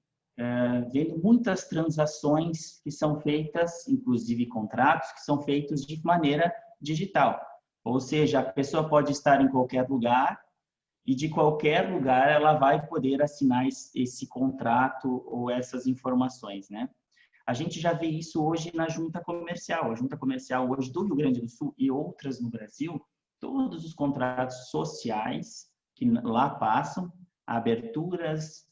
Speaker 4: muitas transações que são feitas, inclusive contratos, que são feitos de maneira digital. Ou seja, a pessoa pode estar em qualquer lugar e de qualquer lugar ela vai poder assinar esse contrato ou essas informações, né? A gente já vê isso hoje na Junta Comercial. A Junta Comercial hoje do Rio Grande do Sul e outras no Brasil, todos os contratos sociais que lá passam, aberturas,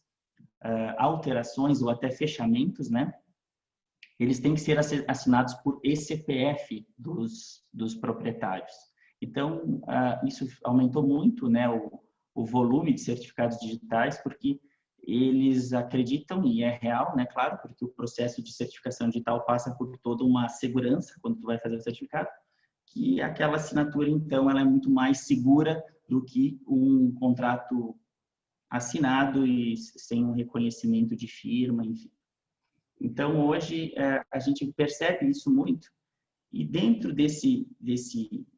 Speaker 4: alterações ou até fechamentos, né? Eles têm que ser assinados por ECPF dos proprietários. Então, isso aumentou muito, né, o volume de certificados digitais, porque eles acreditam, e é real, né, claro, porque o processo de certificação digital passa por toda uma segurança quando tu vai fazer o certificado, que aquela assinatura, então, ela é muito mais segura do que um contrato assinado e sem um reconhecimento de firma, enfim. Então, hoje, a gente percebe isso muito, e dentro desse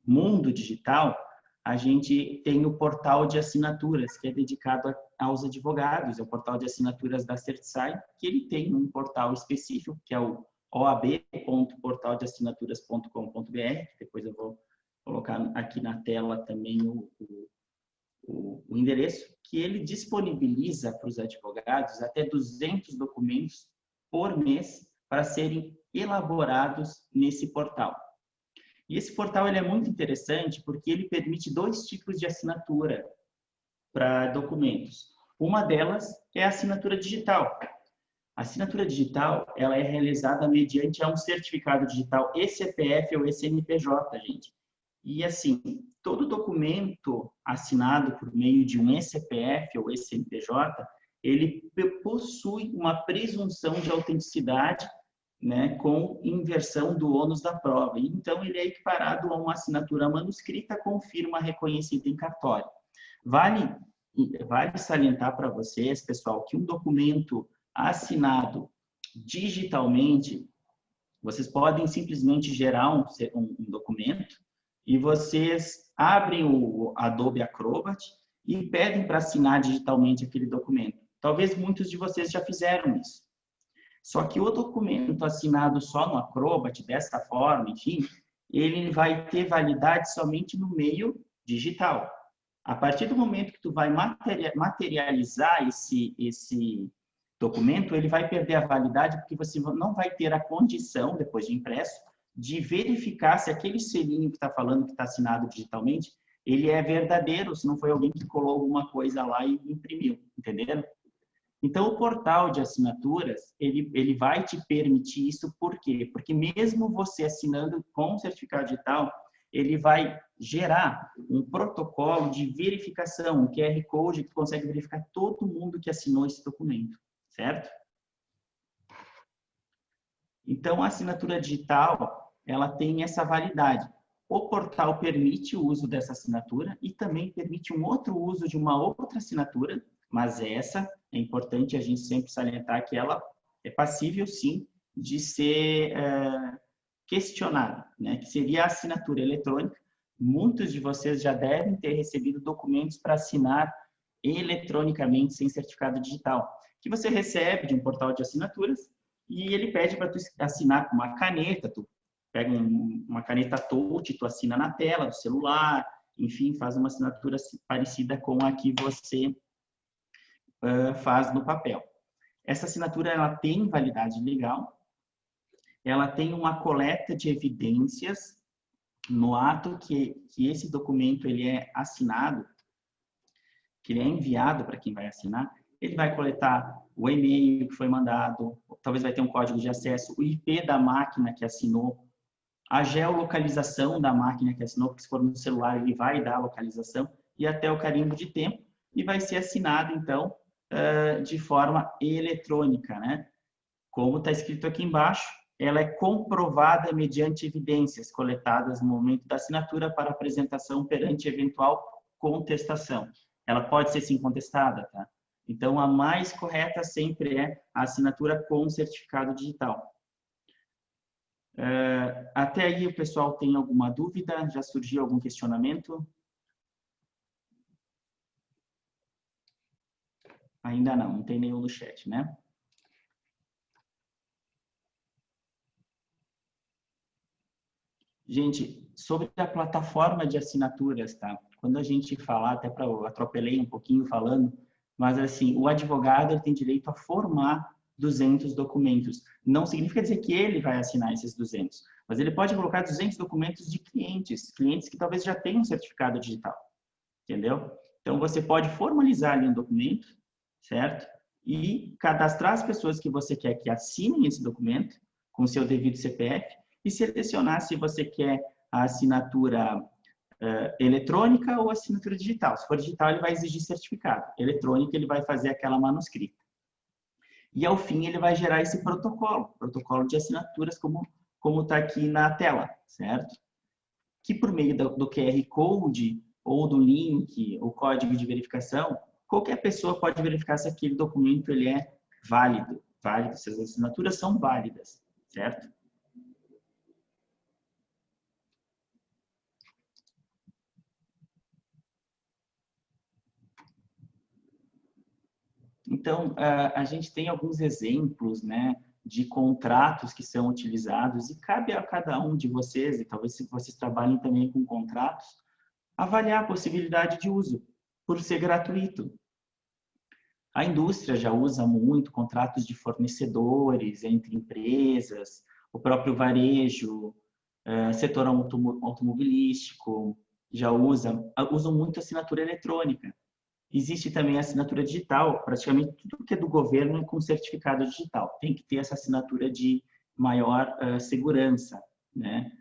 Speaker 4: mundo digital, a gente tem o portal de assinaturas, que é dedicado aos advogados, é o portal de assinaturas da CertSci, que ele tem um portal específico, que é o oab.portaldeassinaturas.com.br, depois eu vou colocar aqui na tela também o endereço, que ele disponibiliza para os advogados até 200 documentos por mês para serem elaborados nesse portal. E esse portal ele é muito interessante porque ele permite 2 tipos de assinatura para documentos. Uma delas é a assinatura digital. A assinatura digital ela é realizada mediante um certificado digital ECPF ou CNPJ, gente. E, assim, todo documento assinado por meio de um eCPF ou eCNPJ, ele possui uma presunção de autenticidade, né, com inversão do ônus da prova. Então, ele é equiparado a uma assinatura manuscrita com firma reconhecida em cartório. Vale salientar para vocês, pessoal, que um documento assinado digitalmente, vocês podem simplesmente gerar um documento e vocês abrem o Adobe Acrobat e pedem para assinar digitalmente aquele documento. Talvez muitos de vocês já fizeram isso. Só que o documento assinado só no Acrobat, dessa forma, enfim, ele vai ter validade somente no meio digital. A partir do momento que tu vai materializar esse documento, ele vai perder a validade porque você não vai ter a condição, depois de impresso, de verificar se aquele selinho que está falando que está assinado digitalmente, ele é verdadeiro, se não foi alguém que colou alguma coisa lá e imprimiu, entenderam? Então, o portal de assinaturas, ele vai te permitir isso, por quê? Porque mesmo você assinando com certificado digital, ele vai gerar um protocolo de verificação, um QR Code que consegue verificar todo mundo que assinou esse documento, certo? Então, a assinatura digital, ela tem essa validade. O portal permite o uso dessa assinatura e também permite um outro uso de uma outra assinatura, mas essa é importante a gente sempre salientar que ela é passível, sim, de ser questionada, né? Que seria a assinatura eletrônica. Muitos de vocês já devem ter recebido documentos para assinar eletronicamente sem certificado digital, que você recebe de um portal de assinaturas e ele pede para tu assinar com uma caneta, tu pega uma caneta touch, tu assina na tela do celular, enfim, faz uma assinatura parecida com a que você faz no papel. Essa assinatura ela tem validade legal, ela tem uma coleta de evidências no ato que esse documento ele é assinado, que ele é enviado para quem vai assinar, ele vai coletar o e-mail que foi mandado, talvez vai ter um código de acesso, o IP da máquina que assinou, a geolocalização da máquina que assinou, porque se for no celular ele vai dar a localização, e até o carimbo de tempo, e vai ser assinado, então, de forma eletrônica, né? Como está escrito aqui embaixo, ela é comprovada mediante evidências coletadas no momento da assinatura para apresentação perante eventual contestação. Ela pode ser sim contestada, tá? Então, a mais correta sempre é a assinatura com certificado digital. Até aí, o pessoal tem alguma dúvida? Já surgiu algum questionamento? Ainda não tem nenhum no chat, né? Gente, sobre a plataforma de assinaturas, tá? Quando a gente falar, até para eu atropelei um pouquinho falando, mas assim, o advogado ele tem direito a formar 200 documentos. Não significa dizer que ele vai assinar esses 200, mas ele pode colocar 200 documentos de clientes que talvez já tenham um certificado digital, entendeu? Então, você pode formalizar ali um documento, certo? E cadastrar as pessoas que você quer que assinem esse documento com seu devido CPF e selecionar se você quer a assinatura eletrônica ou assinatura digital. Se for digital, ele vai exigir certificado. Eletrônica, ele vai fazer aquela manuscrita. E, ao fim, ele vai gerar esse protocolo de assinaturas, como está aqui na tela, certo? Que, por meio do QR Code ou do link, o código de verificação, qualquer pessoa pode verificar se aquele documento ele é válido, se as assinaturas são válidas, certo? Então, a gente tem alguns exemplos, né, de contratos que são utilizados e cabe a cada um de vocês, e talvez se vocês trabalhem também com contratos, avaliar a possibilidade de uso, por ser gratuito. A indústria já usa muito contratos de fornecedores entre empresas, o próprio varejo, setor automobilístico, já usam muito assinatura eletrônica. Existe também a assinatura digital, praticamente tudo que é do governo é com certificado digital. Tem que ter essa assinatura de maior segurança, né?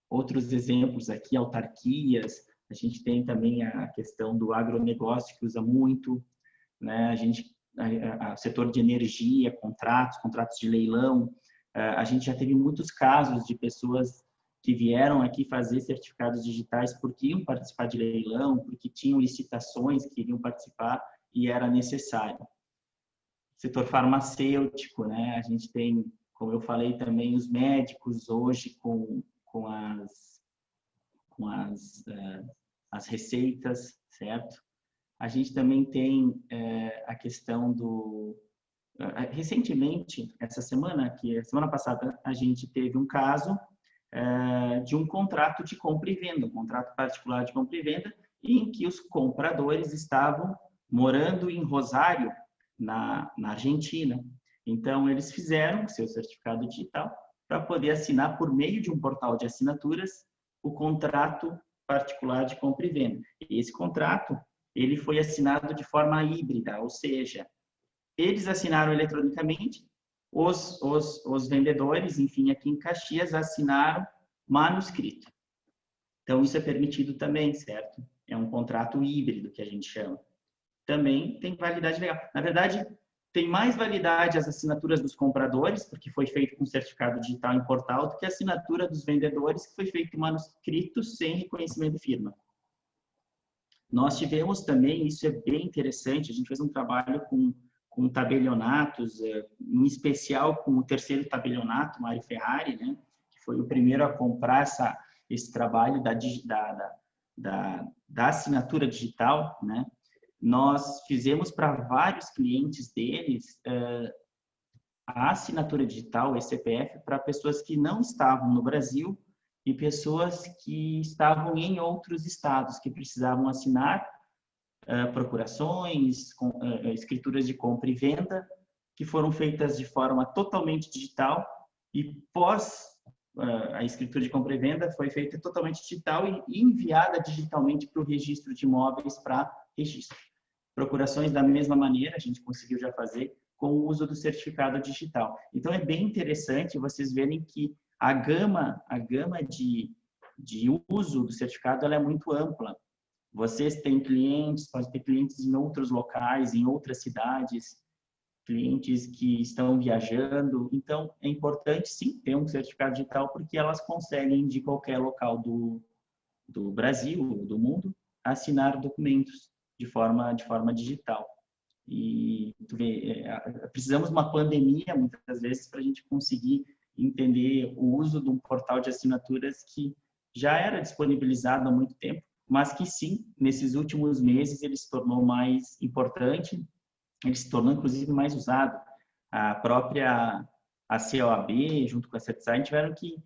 Speaker 4: Outros exemplos aqui, autarquias, a gente tem também a questão do agronegócio, que usa muito, né? O setor de energia, contratos de leilão. A gente já teve muitos casos de pessoas que vieram aqui fazer certificados digitais porque iam participar de leilão, porque tinham licitações que iriam participar e era necessário. Setor farmacêutico, né? A gente tem, como eu falei também, os médicos hoje com as receitas, certo? A gente também tem a questão do... Recentemente, semana passada, a gente teve um caso de um contrato de compra e venda, um contrato particular de compra e venda, em que os compradores estavam morando em Rosário, na Argentina. Então, eles fizeram seu certificado digital para poder assinar por meio de um portal de assinaturas o contrato particular de compra e venda. E esse contrato, ele foi assinado de forma híbrida, ou seja, eles assinaram eletronicamente, os vendedores, enfim, aqui em Caxias, assinaram manuscrito. Então, isso é permitido também, certo? É um contrato híbrido, que a gente chama. Também tem validade legal. Na verdade, tem mais validade as assinaturas dos compradores, porque foi feito com certificado digital em portal, do que a assinatura dos vendedores, que foi feito manuscrito sem reconhecimento de firma. Nós tivemos também, isso é bem interessante, a gente fez um trabalho com tabelionatos, em especial com o terceiro tabelionato, Mário Ferrari, né, que foi o primeiro a comprar esse trabalho da assinatura digital, né. Nós fizemos para vários clientes deles a assinatura digital, o CPF, para pessoas que não estavam no Brasil e pessoas que estavam em outros estados, que precisavam assinar procurações, escrituras de compra e venda, que foram feitas de forma totalmente digital e a escritura de compra e venda foi feita totalmente digital e enviada digitalmente para o registro de imóveis para registro. Procurações da mesma maneira, a gente conseguiu já fazer com o uso do certificado digital. Então, é bem interessante vocês verem que a gama de uso do certificado ela é muito ampla. Vocês têm clientes, podem ter clientes em outros locais, em outras cidades, clientes que estão viajando. Então, é importante, sim, ter um certificado digital, porque elas conseguem, de qualquer local do Brasil, do mundo, assinar documentos de forma digital. E precisamos de uma pandemia, muitas vezes, para a gente conseguir entender o uso de um portal de assinaturas que já era disponibilizado há muito tempo, mas que sim, nesses últimos meses ele se tornou mais importante, ele se tornou inclusive mais usado. A própria COAB, junto com a CETSAI, tiveram que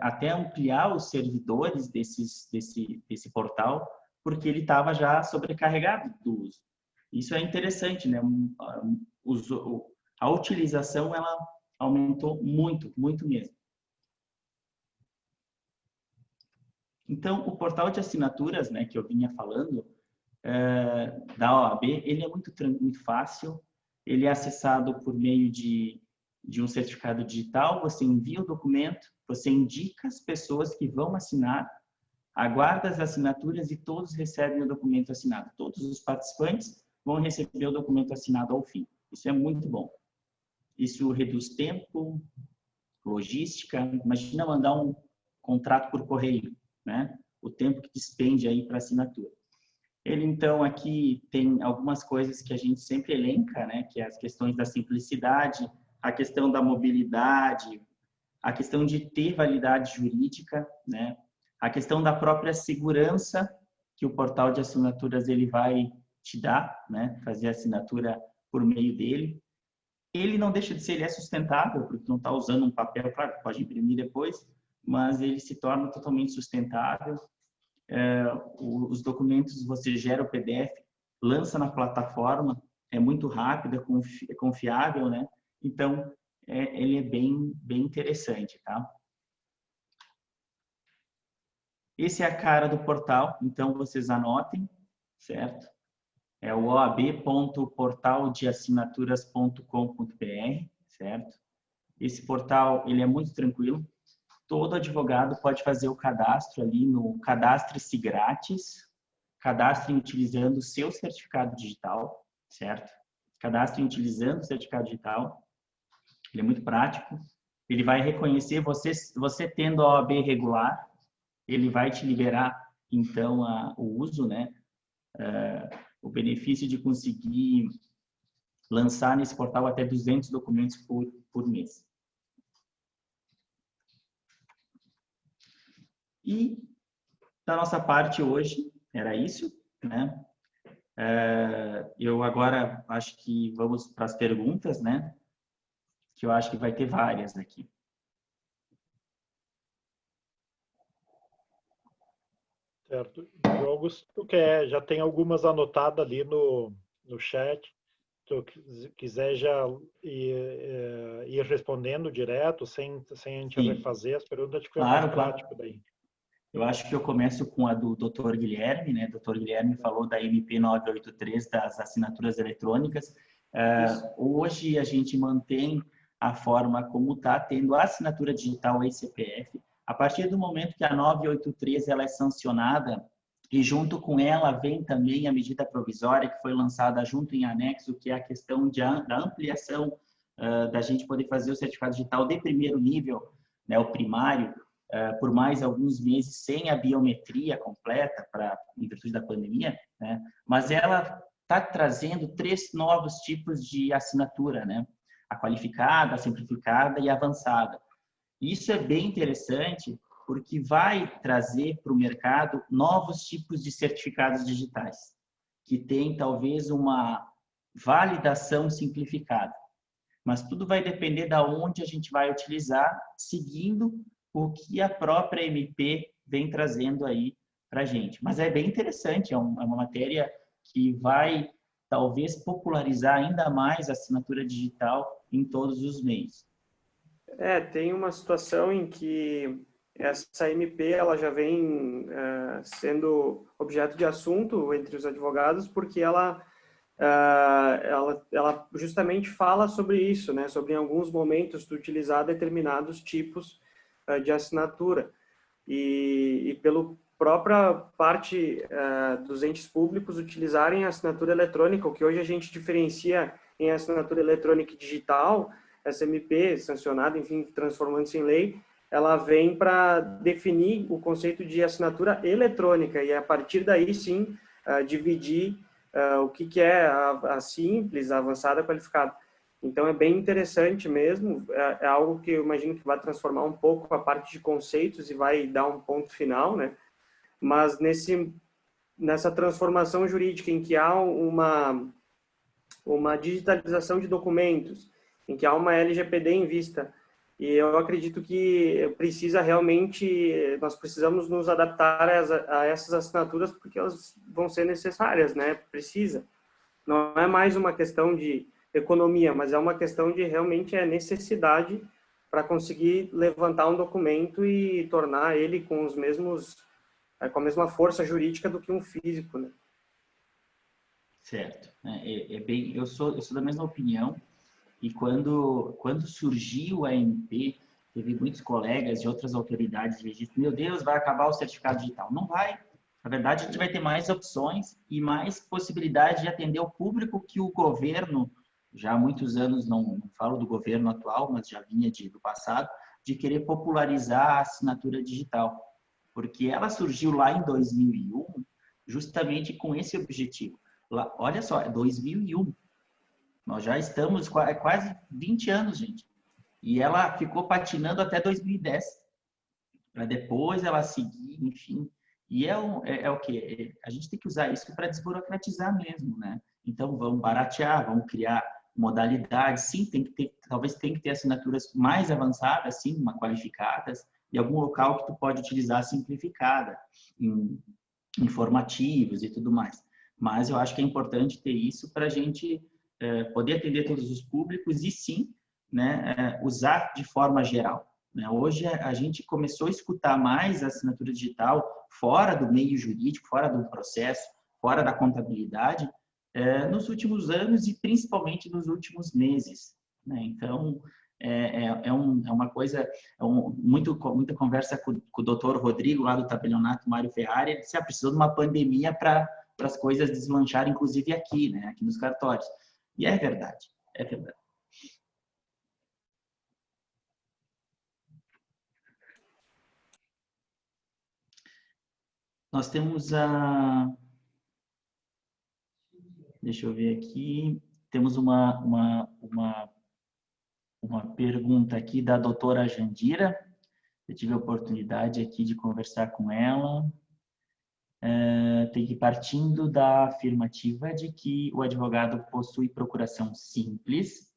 Speaker 4: até ampliar os servidores desse portal, porque ele estava já sobrecarregado do uso. Isso é interessante, né? A utilização ela aumentou muito, muito mesmo. Então, o portal de assinaturas, né, que eu vinha falando, da OAB, ele é muito fácil, ele é acessado por meio de um certificado digital, você envia o documento, você indica as pessoas que vão assinar, aguarda as assinaturas e todos recebem o documento assinado. Todos os participantes vão receber o documento assinado ao fim. Isso é muito bom. Isso reduz tempo, logística. Imagina mandar um contrato por correio, né? O tempo que despende aí para assinatura. Ele, então, aqui tem algumas coisas que a gente sempre elenca, né? Que é as questões da simplicidade, a questão da mobilidade, a questão de ter validade jurídica, né? A questão da própria segurança que o portal de assinaturas ele vai te dar, né? Fazer a assinatura por meio dele. Ele não deixa de ser, ele é sustentável, porque não está usando um papel, claro, pode imprimir depois, mas ele se torna totalmente sustentável. Os documentos você gera o PDF, lança na plataforma, é muito rápido, é confiável, né? Então, ele é bem interessante, tá? Esse é a cara do portal, então vocês anotem, certo? É o oab.portaldeassinaturas.com.br, certo? Esse portal, ele é muito tranquilo. todo advogado pode fazer o cadastro ali no Cadastre-se Grátis, cadastrem utilizando o seu certificado digital, certo? Cadastrem utilizando o certificado digital, ele é muito prático, ele vai reconhecer você tendo a OAB regular, ele vai te liberar, então, o uso, né? O benefício de conseguir lançar nesse portal até 200 documentos por mês. E da nossa parte hoje, era isso, né? Eu agora acho que vamos para as perguntas, né? Que eu acho que vai ter várias aqui.
Speaker 1: Certo. Jogos, tu já tem algumas anotadas ali no chat. Se tu quiser já ir respondendo direto, sem a gente
Speaker 4: Sim.
Speaker 1: refazer as perguntas, acho que fica
Speaker 4: Claro,
Speaker 1: mais prático daí.
Speaker 4: Eu acho que eu começo com a do Dr. Guilherme, né? Dr. Guilherme falou da MP 983 das assinaturas eletrônicas. Hoje a gente mantém a forma como está, tendo a assinatura digital e CPF. A partir do momento que a 983 ela é sancionada e junto com ela vem também a medida provisória que foi lançada junto em anexo, que é a questão da ampliação da gente poder fazer o certificado digital de primeiro nível, né? O primário, por mais alguns meses sem a biometria completa, em virtude da pandemia, né? Mas ela está trazendo 3 novos tipos de assinatura, né? A qualificada, a simplificada e a avançada. Isso é bem interessante porque vai trazer para o mercado novos tipos de certificados digitais, que tem talvez uma validação simplificada. Mas tudo vai depender de onde a gente vai utilizar, seguindo o que a própria MP vem trazendo aí para a gente. Mas é bem interessante, é uma matéria que vai talvez popularizar ainda mais a assinatura digital em todos os meios.
Speaker 2: Tem uma situação em que essa MP ela já vem sendo objeto de assunto entre os advogados, porque ela justamente fala sobre isso, né? Sobre em alguns momentos tu utilizar determinados tipos de assinatura e pela própria parte dos entes públicos utilizarem a assinatura eletrônica, o que hoje a gente diferencia em assinatura eletrônica e digital. Essa MP sancionada, enfim, transformando-se em lei, ela vem para definir o conceito de assinatura eletrônica e a partir daí sim dividir o que é a simples, a avançada, a qualificada. Então é bem interessante mesmo, é algo que eu imagino que vai transformar um pouco a parte de conceitos e vai dar um ponto final, né? Mas nessa transformação jurídica em que há uma digitalização de documentos, em que há uma LGPD em vista, e eu acredito que nós precisamos nos adaptar a essas assinaturas porque elas vão ser necessárias, né? Precisa. Não é mais uma questão de economia, mas é uma questão de realmente necessidade para conseguir levantar um documento e tornar ele com a mesma força jurídica do que um físico, né?
Speaker 4: Certo. Eu sou da mesma opinião. E quando surgiu a MP, teve muitos colegas de outras autoridades que disseram, meu Deus, vai acabar o certificado digital. Não vai. Na verdade, a gente vai ter mais opções e mais possibilidade de atender o público que o governo, já há muitos anos, não falo do governo atual, mas já vinha do passado, de querer popularizar a assinatura digital. Porque ela surgiu lá em 2001, justamente com esse objetivo. Olha só, é 2001. Nós já estamos quase 20 anos, gente. E ela ficou patinando até 2010. Para depois ela seguir, enfim. E é o quê? A gente tem que usar isso para desburocratizar mesmo, né? Então, vamos baratear, vamos criar modalidades. Sim, talvez tem que ter assinaturas mais avançadas, sim, qualificadas, e algum local que tu pode utilizar simplificada, em informativos e tudo mais. Mas eu acho que é importante ter isso para a gente poder atender todos os públicos e sim, né, usar de forma geral. Né? Hoje a gente começou a escutar mais a assinatura digital fora do meio jurídico, fora do processo, fora da contabilidade, nos últimos anos e principalmente nos últimos meses. Né? Então, é uma coisa, muita conversa com o doutor Rodrigo, lá do tabelionato Mário Ferrari. Ele disse, precisou de uma pandemia para as coisas deslancharem, inclusive aqui, né, aqui nos cartórios. E é verdade, é verdade. Nós temos deixa eu ver aqui, temos uma pergunta aqui da doutora Jandira. Eu tive a oportunidade aqui de conversar com ela. Tem que ir partindo da afirmativa de que o advogado possui procuração simples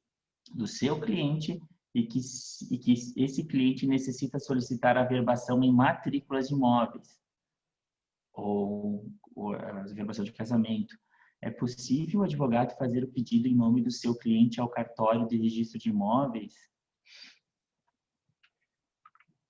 Speaker 4: do seu cliente e que esse cliente necessita solicitar a averbação em matrículas de imóveis ou a averbação de casamento. É possível o advogado fazer o pedido em nome do seu cliente ao cartório de registro de imóveis?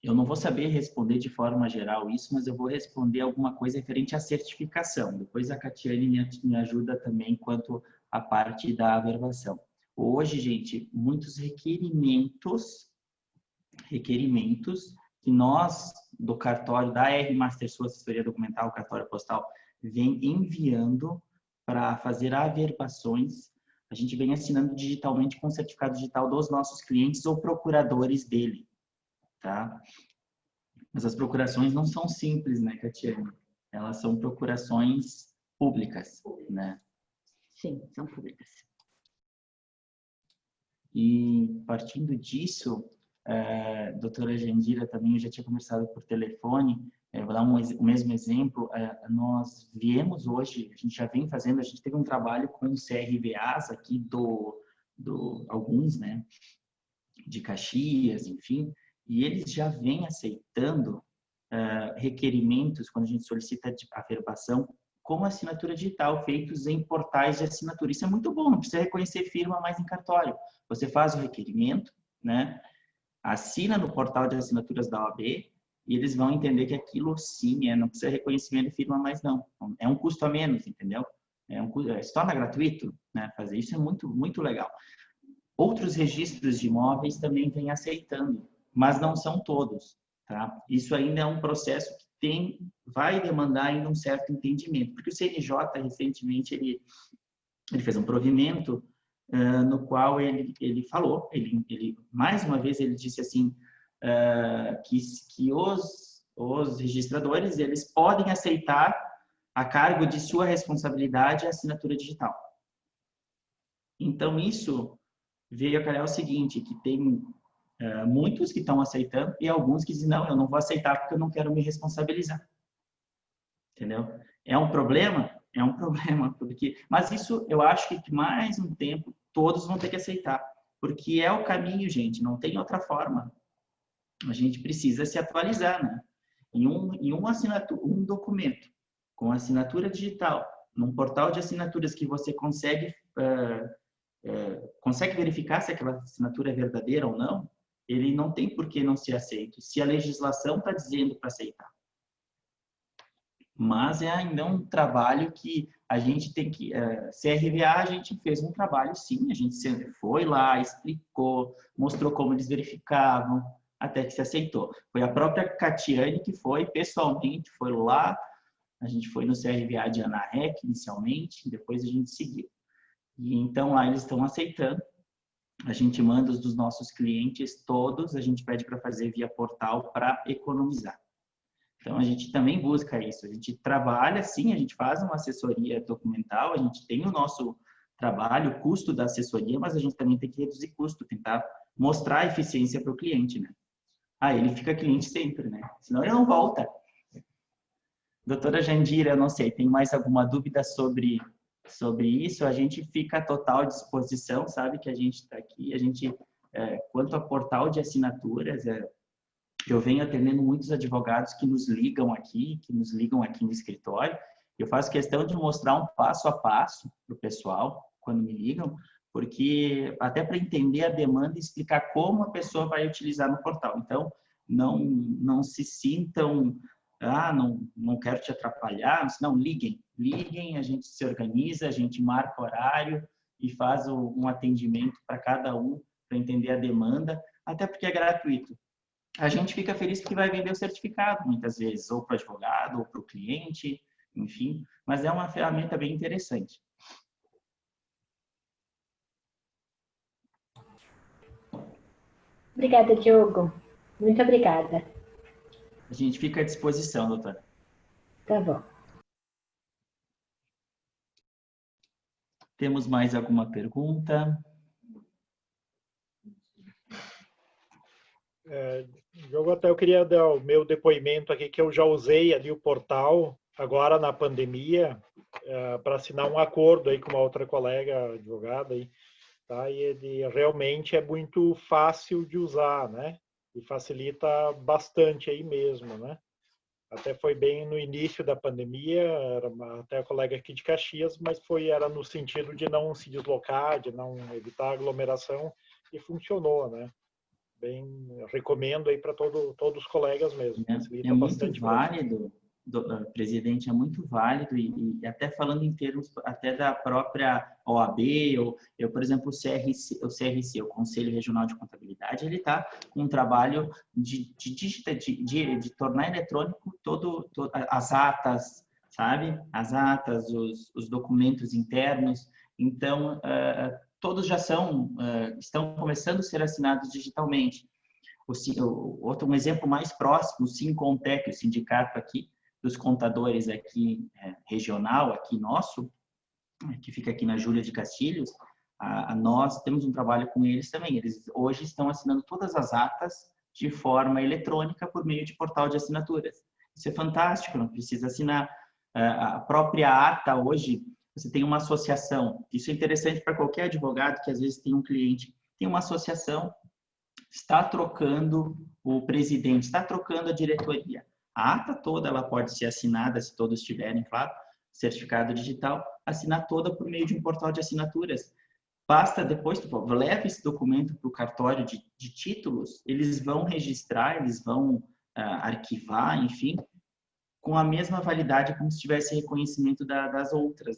Speaker 4: Eu não vou saber responder de forma geral isso, mas eu vou responder alguma coisa referente à certificação. Depois a Catiane me ajuda também quanto à parte da averbação. Hoje, gente, muitos requerimentos que nós, do cartório, da R Master Sul, assessoria documental, cartório postal, vem enviando para fazer averbações. A gente vem assinando digitalmente com o certificado digital dos nossos clientes ou procuradores dele, tá? Mas as procurações não são simples, né, Catiane? Elas são procurações públicas, né?
Speaker 5: Sim, são públicas.
Speaker 4: E partindo disso, doutora Jandira, também eu já tinha conversado por telefone, vou dar o mesmo exemplo. Nós viemos hoje, a gente já vem fazendo, a gente teve um trabalho com CRVAs aqui alguns, né, de Caxias, enfim, e eles já vêm aceitando requerimentos, quando a gente solicita a averbação, com assinatura digital, feitos em portais de assinatura. Isso é muito bom, não precisa reconhecer firma mais em cartório. Você faz o requerimento, né, assina no portal de assinaturas da OAB e eles vão entender que aquilo sim, não precisa reconhecimento de firma mais não. É um custo a menos, entendeu? Se torna gratuito, né? Fazer isso é muito, muito legal. Outros registros de imóveis também vêm aceitando, mas não são todos, tá? Isso ainda é um processo que vai demandar ainda um certo entendimento, porque o CNJ, recentemente, ele fez um provimento no qual ele falou, mais uma vez ele disse assim, que os registradores, eles podem aceitar a cargo de sua responsabilidade a assinatura digital. Então, isso veio a calhar o seguinte, que tem muitos que estão aceitando e alguns que dizem, não, eu não vou aceitar porque eu não quero me responsabilizar. Entendeu? É um problema? É um problema, mas isso eu acho que mais um tempo todos vão ter que aceitar, porque é o caminho, gente, não tem outra forma. A gente precisa se atualizar, né? Em um documento com assinatura digital, num portal de assinaturas que você consegue verificar se aquela assinatura é verdadeira ou não, ele não tem por que não ser aceito, se a legislação está dizendo para aceitar. Mas é ainda um trabalho que a gente tem que... CRVA, a gente fez um trabalho, sim, a gente foi lá, explicou, mostrou como eles verificavam, até que se aceitou. Foi a própria Catiane que foi, pessoalmente, foi lá, a gente foi no CRVA de Anarrec, inicialmente, depois a gente seguiu. E então, lá eles estão aceitando, a gente manda os dos nossos clientes todos, a gente pede para fazer via portal para economizar. Então, a gente também busca isso. A gente trabalha, sim, a gente faz uma assessoria documental, a gente tem o nosso trabalho, o custo da assessoria, mas a gente também tem que reduzir custo, tentar mostrar a eficiência para o cliente, né? Ele fica cliente sempre, né? Senão ele não volta. Doutora Jandira, eu não sei, tem mais alguma dúvida sobre isso? A gente fica à total disposição, sabe que a gente está aqui. A gente, quanto ao portal de assinaturas, eu venho atendendo muitos advogados que nos ligam aqui no escritório. Eu faço questão de mostrar um passo a passo para o pessoal, quando me ligam, porque até para entender a demanda e explicar como a pessoa vai utilizar no portal. Então, não se sintam, não quero te atrapalhar, não, liguem, a gente se organiza, a gente marca horário e faz um atendimento para cada um para entender a demanda, até porque é gratuito. A gente fica feliz porque vai vender o certificado, muitas vezes, ou para o advogado, ou para o cliente, enfim, mas é uma ferramenta bem interessante.
Speaker 6: Obrigada, Diogo. Muito obrigada.
Speaker 4: A gente fica à disposição, doutora.
Speaker 6: Tá bom.
Speaker 4: Temos mais alguma pergunta?
Speaker 1: Diogo, até eu queria dar o meu depoimento aqui, que eu já usei ali o portal, agora na pandemia, para assinar um acordo aí com uma outra colega advogada aí, tá? E ele realmente é muito fácil de usar, né? E facilita bastante aí mesmo, né? Até foi bem no início da pandemia, até a colega aqui de Caxias, mas era no sentido de não se deslocar, de não evitar aglomeração, e funcionou, né? Bem, recomendo aí para todos os colegas mesmo.
Speaker 4: É muito válido, presidente, é muito válido e até falando em termos até da própria OAB, ou por exemplo, o CRC, o Conselho Regional de Contabilidade, ele está com um trabalho de tornar eletrônico as atas, sabe? As atas, os documentos internos. Então, todos já estão começando a ser assinados digitalmente. Um exemplo mais próximo, o Sincontec, o sindicato aqui dos contadores aqui regional, aqui nosso, que fica aqui na Júlia de Castilhos, nós temos um trabalho com eles também. Eles hoje estão assinando todas as atas de forma eletrônica por meio de portal de assinaturas. Isso é fantástico, não precisa assinar. A própria ata hoje, você tem uma associação. Isso é interessante para qualquer advogado que às vezes tem um cliente, tem uma associação, está trocando o presidente, está trocando a diretoria. A ata toda ela pode ser assinada, se todos tiverem, claro, certificado digital, assinar toda por meio de um portal de assinaturas. Basta depois, leva esse documento para o cartório de títulos, eles vão registrar, eles vão arquivar, enfim, com a mesma validade como se tivesse reconhecimento das outras,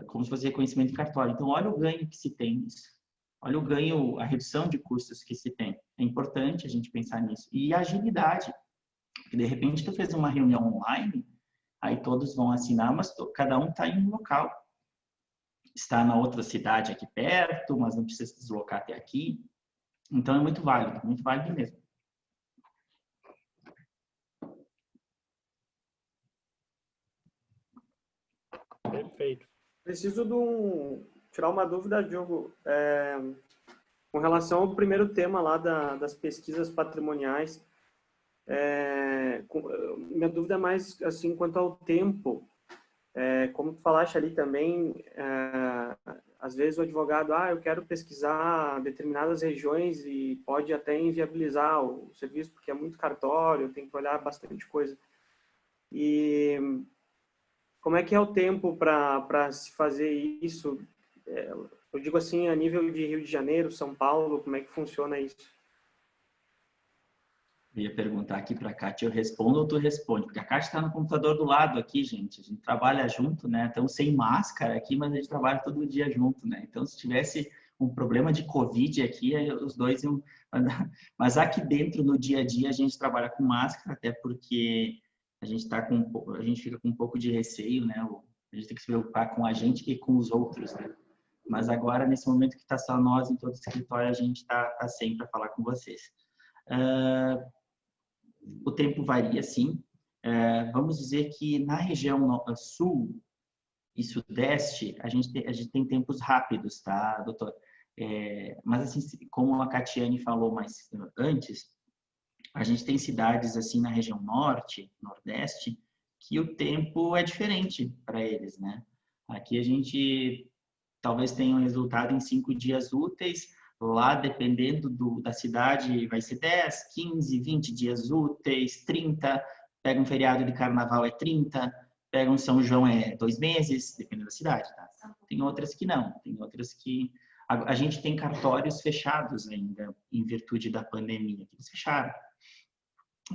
Speaker 4: como se fosse reconhecimento de cartório. Então, olha o ganho que se tem nisso. Olha o ganho, a redução de custos que se tem. É importante a gente pensar nisso. E a agilidade. Porque, de repente, tu fez uma reunião online, aí todos vão assinar, mas cada um está em um local. Está na outra cidade aqui perto, mas não precisa se deslocar até aqui. Então, é muito válido mesmo.
Speaker 1: Perfeito.
Speaker 2: Preciso tirar uma dúvida, Diogo, com relação ao primeiro tema lá das pesquisas patrimoniais. Minha dúvida é mais assim quanto ao tempo. Como tu falaste ali também, às vezes o advogado, eu quero pesquisar determinadas regiões e pode até inviabilizar o serviço porque é muito cartório, tem que olhar bastante coisa. E como é que é o tempo para se fazer isso? Eu digo assim, a nível de Rio de Janeiro, São Paulo, como é que funciona isso?
Speaker 4: Eu ia perguntar aqui para a Kátia, eu respondo ou tu responde? Porque a Kátia está no computador do lado aqui, gente. A gente trabalha junto, né? Estamos sem máscara aqui, mas a gente trabalha todo dia junto, né? Então, se tivesse um problema de Covid aqui, os dois iam andar. Mas aqui dentro, no dia a dia, a gente trabalha com máscara, até porque a gente fica com um pouco de receio, né? A gente tem que se preocupar com a gente e com os outros, né? Mas agora, nesse momento que está só nós em todo o escritório, a gente está sempre para falar com vocês. O tempo varia, sim. Vamos dizer que na região sul e sudeste, a gente tem tempos rápidos, tá, doutor? Mas, assim, como a Catiane falou mais antes, a gente tem cidades, assim, na região norte, nordeste, que o tempo é diferente para eles, né? Aqui a gente talvez tenha um resultado em 5 dias úteis. Lá, dependendo da cidade, vai ser 10, 15, 20 dias úteis, 30. Pega um feriado de carnaval, é 30. Pega um São João, é 2 meses, dependendo da cidade, tá? Tem outras que não. Tem outras que... A gente tem cartórios fechados ainda, em virtude da pandemia. Eles fecharam.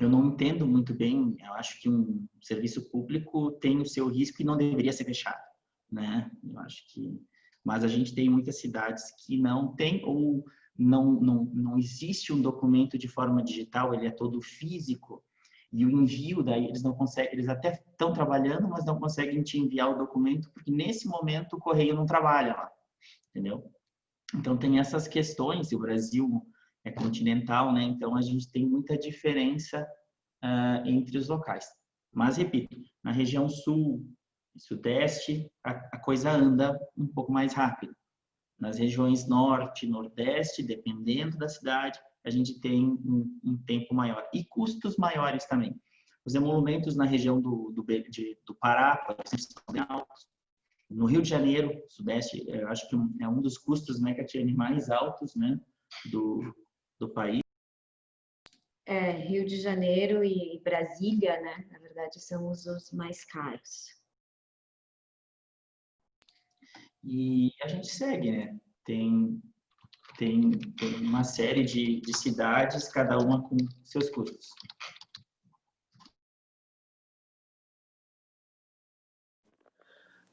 Speaker 4: Eu não entendo muito bem. Eu acho que um serviço público tem o seu risco e não deveria ser fechado, né? Eu acho que mas a gente tem muitas cidades que não tem ou não existe um documento de forma digital, ele é todo físico, e o envio daí eles não conseguem, eles até estão trabalhando, mas não conseguem te enviar o documento, porque nesse momento o correio não trabalha lá, entendeu? Então tem essas questões, e o Brasil é continental, né? Então a gente tem muita diferença entre os locais. Mas, repito, na região sul e sudeste, a coisa anda um pouco mais rápido. Nas regiões norte e nordeste, dependendo da cidade, a gente tem um tempo maior. E custos maiores também. Os emolumentos na região do Pará, por exemplo, são bem altos. No Rio de Janeiro, sudeste, eu acho que é um dos custos, né, Catiane, mais altos, né, do país.
Speaker 5: Rio de Janeiro e Brasília, né, na verdade, são os mais caros.
Speaker 4: E a gente segue, né? Tem uma série de cidades, cada uma com seus custos.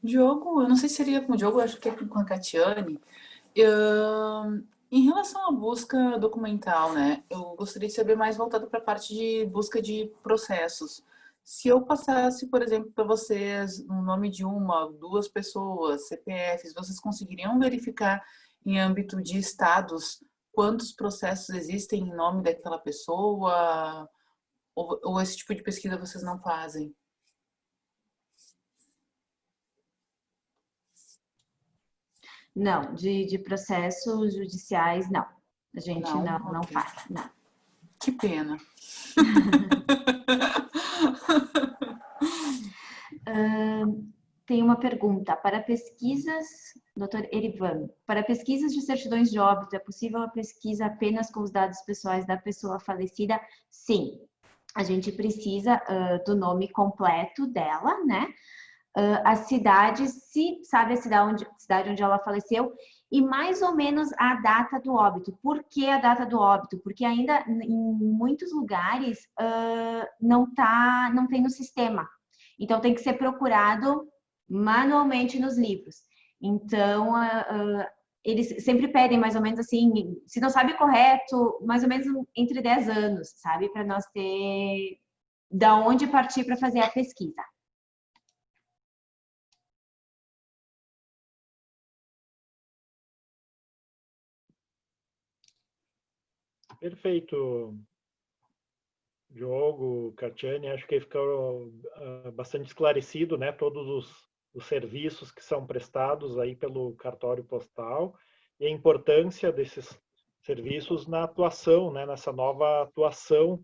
Speaker 3: Diogo, eu não sei se seria com o Diogo, acho que é com a Catiane. Em relação à busca documental, né? Eu gostaria de saber mais voltado para a parte de busca de processos. Se eu passasse, por exemplo, para vocês o nome de uma, duas pessoas, CPFs, vocês conseguiriam verificar em âmbito de estados quantos processos existem em nome daquela pessoa? Ou esse tipo de pesquisa vocês não fazem?
Speaker 5: Não, de processos judiciais, não. A gente não
Speaker 3: Ok.
Speaker 5: faz, não.
Speaker 3: Que pena.
Speaker 5: Tem uma pergunta. Para pesquisas, doutor Erivan, para pesquisas de certidões de óbito, é possível a pesquisa apenas com os dados pessoais da pessoa falecida? Sim. A gente precisa do nome completo dela, né? A cidade, se sabe a cidade onde ela faleceu, e mais ou menos a data do óbito. Por que a data do óbito? Porque ainda em muitos lugares não tem no sistema. Então tem que ser procurado manualmente nos livros. Então eles sempre pedem mais ou menos assim, se não sabe correto, mais ou menos entre 10 anos, sabe? Para nós ter da onde partir para fazer a pesquisa.
Speaker 1: Perfeito, Diogo, Catiane, acho que ficou bastante esclarecido, né, todos os serviços que são prestados aí pelo cartório postal e a importância desses serviços na atuação, né, nessa nova atuação,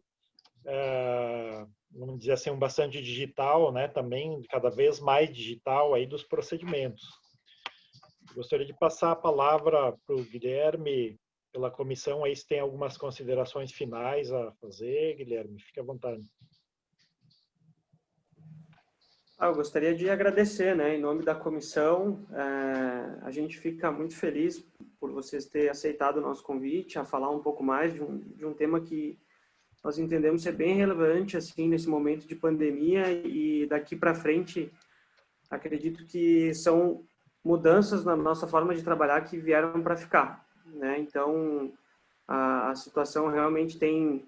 Speaker 1: vamos dizer assim, bastante digital, né, também cada vez mais digital aí dos procedimentos. Gostaria de passar a palavra para o Guilherme, pela comissão, aí se tem algumas considerações finais a fazer, Guilherme, fique à vontade.
Speaker 2: Eu gostaria de agradecer, né, em nome da comissão, a gente fica muito feliz por vocês terem aceitado o nosso convite a falar um pouco mais de um tema que nós entendemos ser bem relevante, assim, nesse momento de pandemia, e daqui para frente, acredito que são mudanças na nossa forma de trabalhar que vieram para ficar, né? Então, a situação realmente tem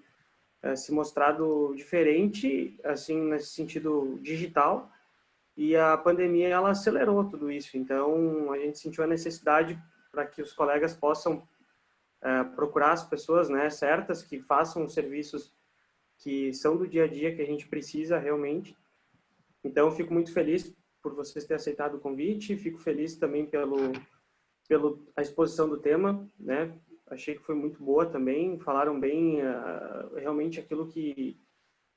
Speaker 2: se mostrado diferente, assim, nesse sentido digital, e a pandemia, ela acelerou tudo isso. Então, a gente sentiu a necessidade para que os colegas possam procurar as pessoas, né, certas, que façam os serviços que são do dia a dia, que a gente precisa realmente. Então, eu fico muito feliz por vocês terem aceitado o convite, fico feliz também pela exposição do tema, né? Achei que foi muito boa também, falaram bem realmente aquilo que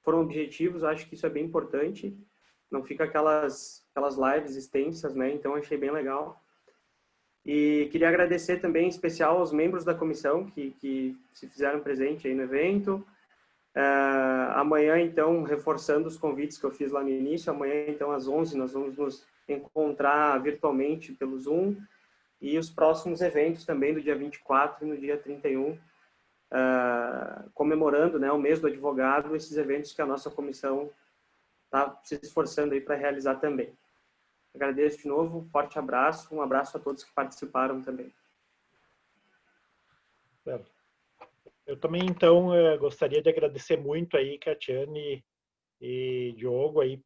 Speaker 2: foram objetivos, acho que isso é bem importante, não fica aquelas lives extensas, né? Então, achei bem legal. E queria agradecer também, em especial, aos membros da comissão que se fizeram presente aí no evento. Amanhã, então, reforçando os convites que eu fiz lá no início, amanhã, então, às 11, nós vamos nos encontrar virtualmente pelo Zoom, e os próximos eventos também, do dia 24 e no dia 31, comemorando, né, o mês do advogado, esses eventos que a nossa comissão está se esforçando aí para realizar também. Agradeço de novo, um forte abraço, um abraço a todos que participaram também.
Speaker 1: Eu também, então, gostaria de agradecer muito aí, Catiane e Diogo, aí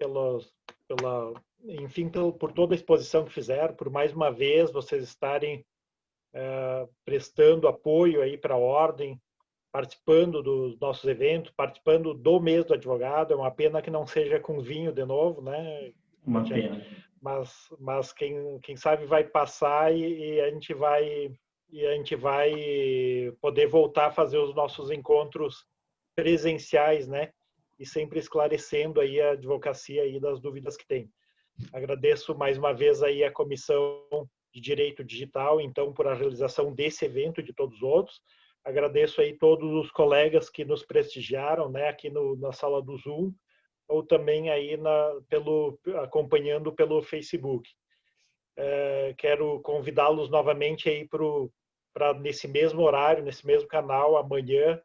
Speaker 1: enfim, por toda a exposição que fizeram, por mais uma vez vocês estarem prestando apoio aí para a Ordem, participando dos nossos eventos, participando do mês do advogado. É uma pena que não seja com vinho de novo, né?
Speaker 4: Uma pena.
Speaker 1: Mas quem sabe vai passar e a gente vai poder voltar a fazer os nossos encontros presenciais, né? E sempre esclarecendo aí a advocacia aí das dúvidas que tem. Agradeço mais uma vez aí a Comissão de Direito Digital, então, por a realização desse evento e de todos os outros. Agradeço aí todos os colegas que nos prestigiaram, né, aqui na sala do Zoom, ou também aí acompanhando pelo Facebook. Quero convidá-los novamente aí para nesse mesmo horário, nesse mesmo canal, amanhã,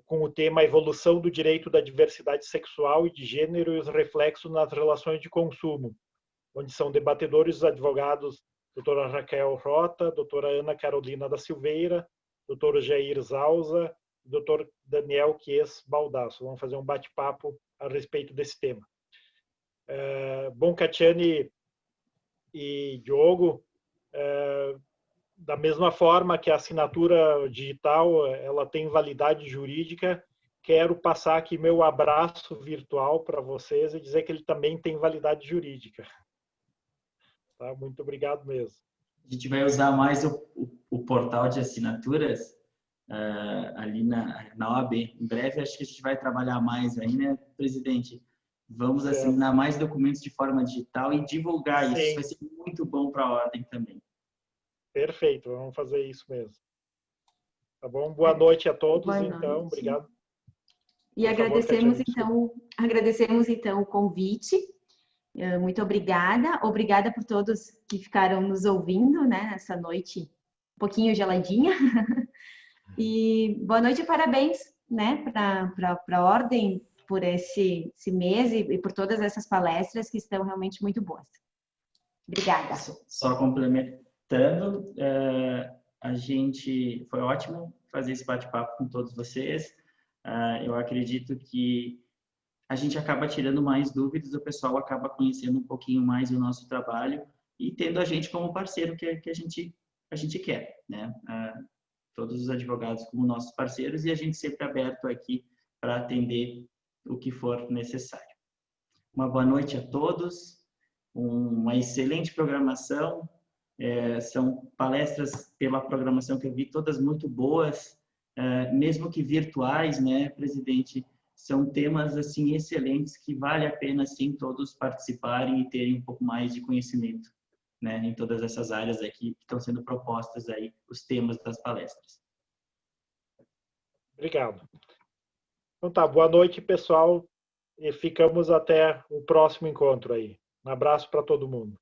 Speaker 1: com o tema Evolução do Direito da Diversidade Sexual e de Gênero e os Reflexos nas Relações de Consumo, onde são debatedores os advogados doutora Raquel Rota, doutora Ana Carolina da Silveira, doutor Jair Zausa e doutor Daniel Quies Baldasso. Vamos fazer um bate-papo a respeito desse tema. Bom, Catiane e Diogo, da mesma forma que a assinatura digital ela tem validade jurídica, quero passar aqui meu abraço virtual para vocês e dizer que ele também tem validade jurídica. Tá? Muito obrigado mesmo.
Speaker 4: A gente vai usar mais o portal de assinaturas ali na OAB. Em breve, acho que a gente vai trabalhar mais aí, né, presidente? Vamos assinar mais documentos de forma digital e divulgar isso. Isso vai ser muito bom para a Ordem também.
Speaker 1: Perfeito, vamos fazer isso mesmo. Tá bom? Boa noite a todos,
Speaker 5: Boa
Speaker 1: então.
Speaker 5: noite.
Speaker 1: Obrigado.
Speaker 5: E agradecemos então o convite. Muito obrigada. Obrigada por todos que ficaram nos ouvindo, né, nessa noite um pouquinho geladinha. E boa noite e parabéns, né, para a Ordem por esse mês e por todas essas palestras que estão realmente muito boas. Obrigada.
Speaker 4: Só complementando, foi ótimo fazer esse bate-papo com todos vocês. Eu acredito que a gente acaba tirando mais dúvidas, o pessoal acaba conhecendo um pouquinho mais o nosso trabalho e tendo a gente como parceiro que a gente quer, né? Todos os advogados como nossos parceiros e a gente sempre aberto aqui para atender o que for necessário. Uma boa noite a todos, uma excelente programação, são palestras pela programação que eu vi, todas muito boas, mesmo que virtuais, né, presidente? São temas assim excelentes que vale a pena sim todos participarem e terem um pouco mais de conhecimento, né, em todas essas áreas aqui que estão sendo propostas aí os temas das palestras.
Speaker 1: Obrigado. Então tá, boa noite, pessoal, e ficamos até o próximo encontro aí. Um abraço para todo mundo.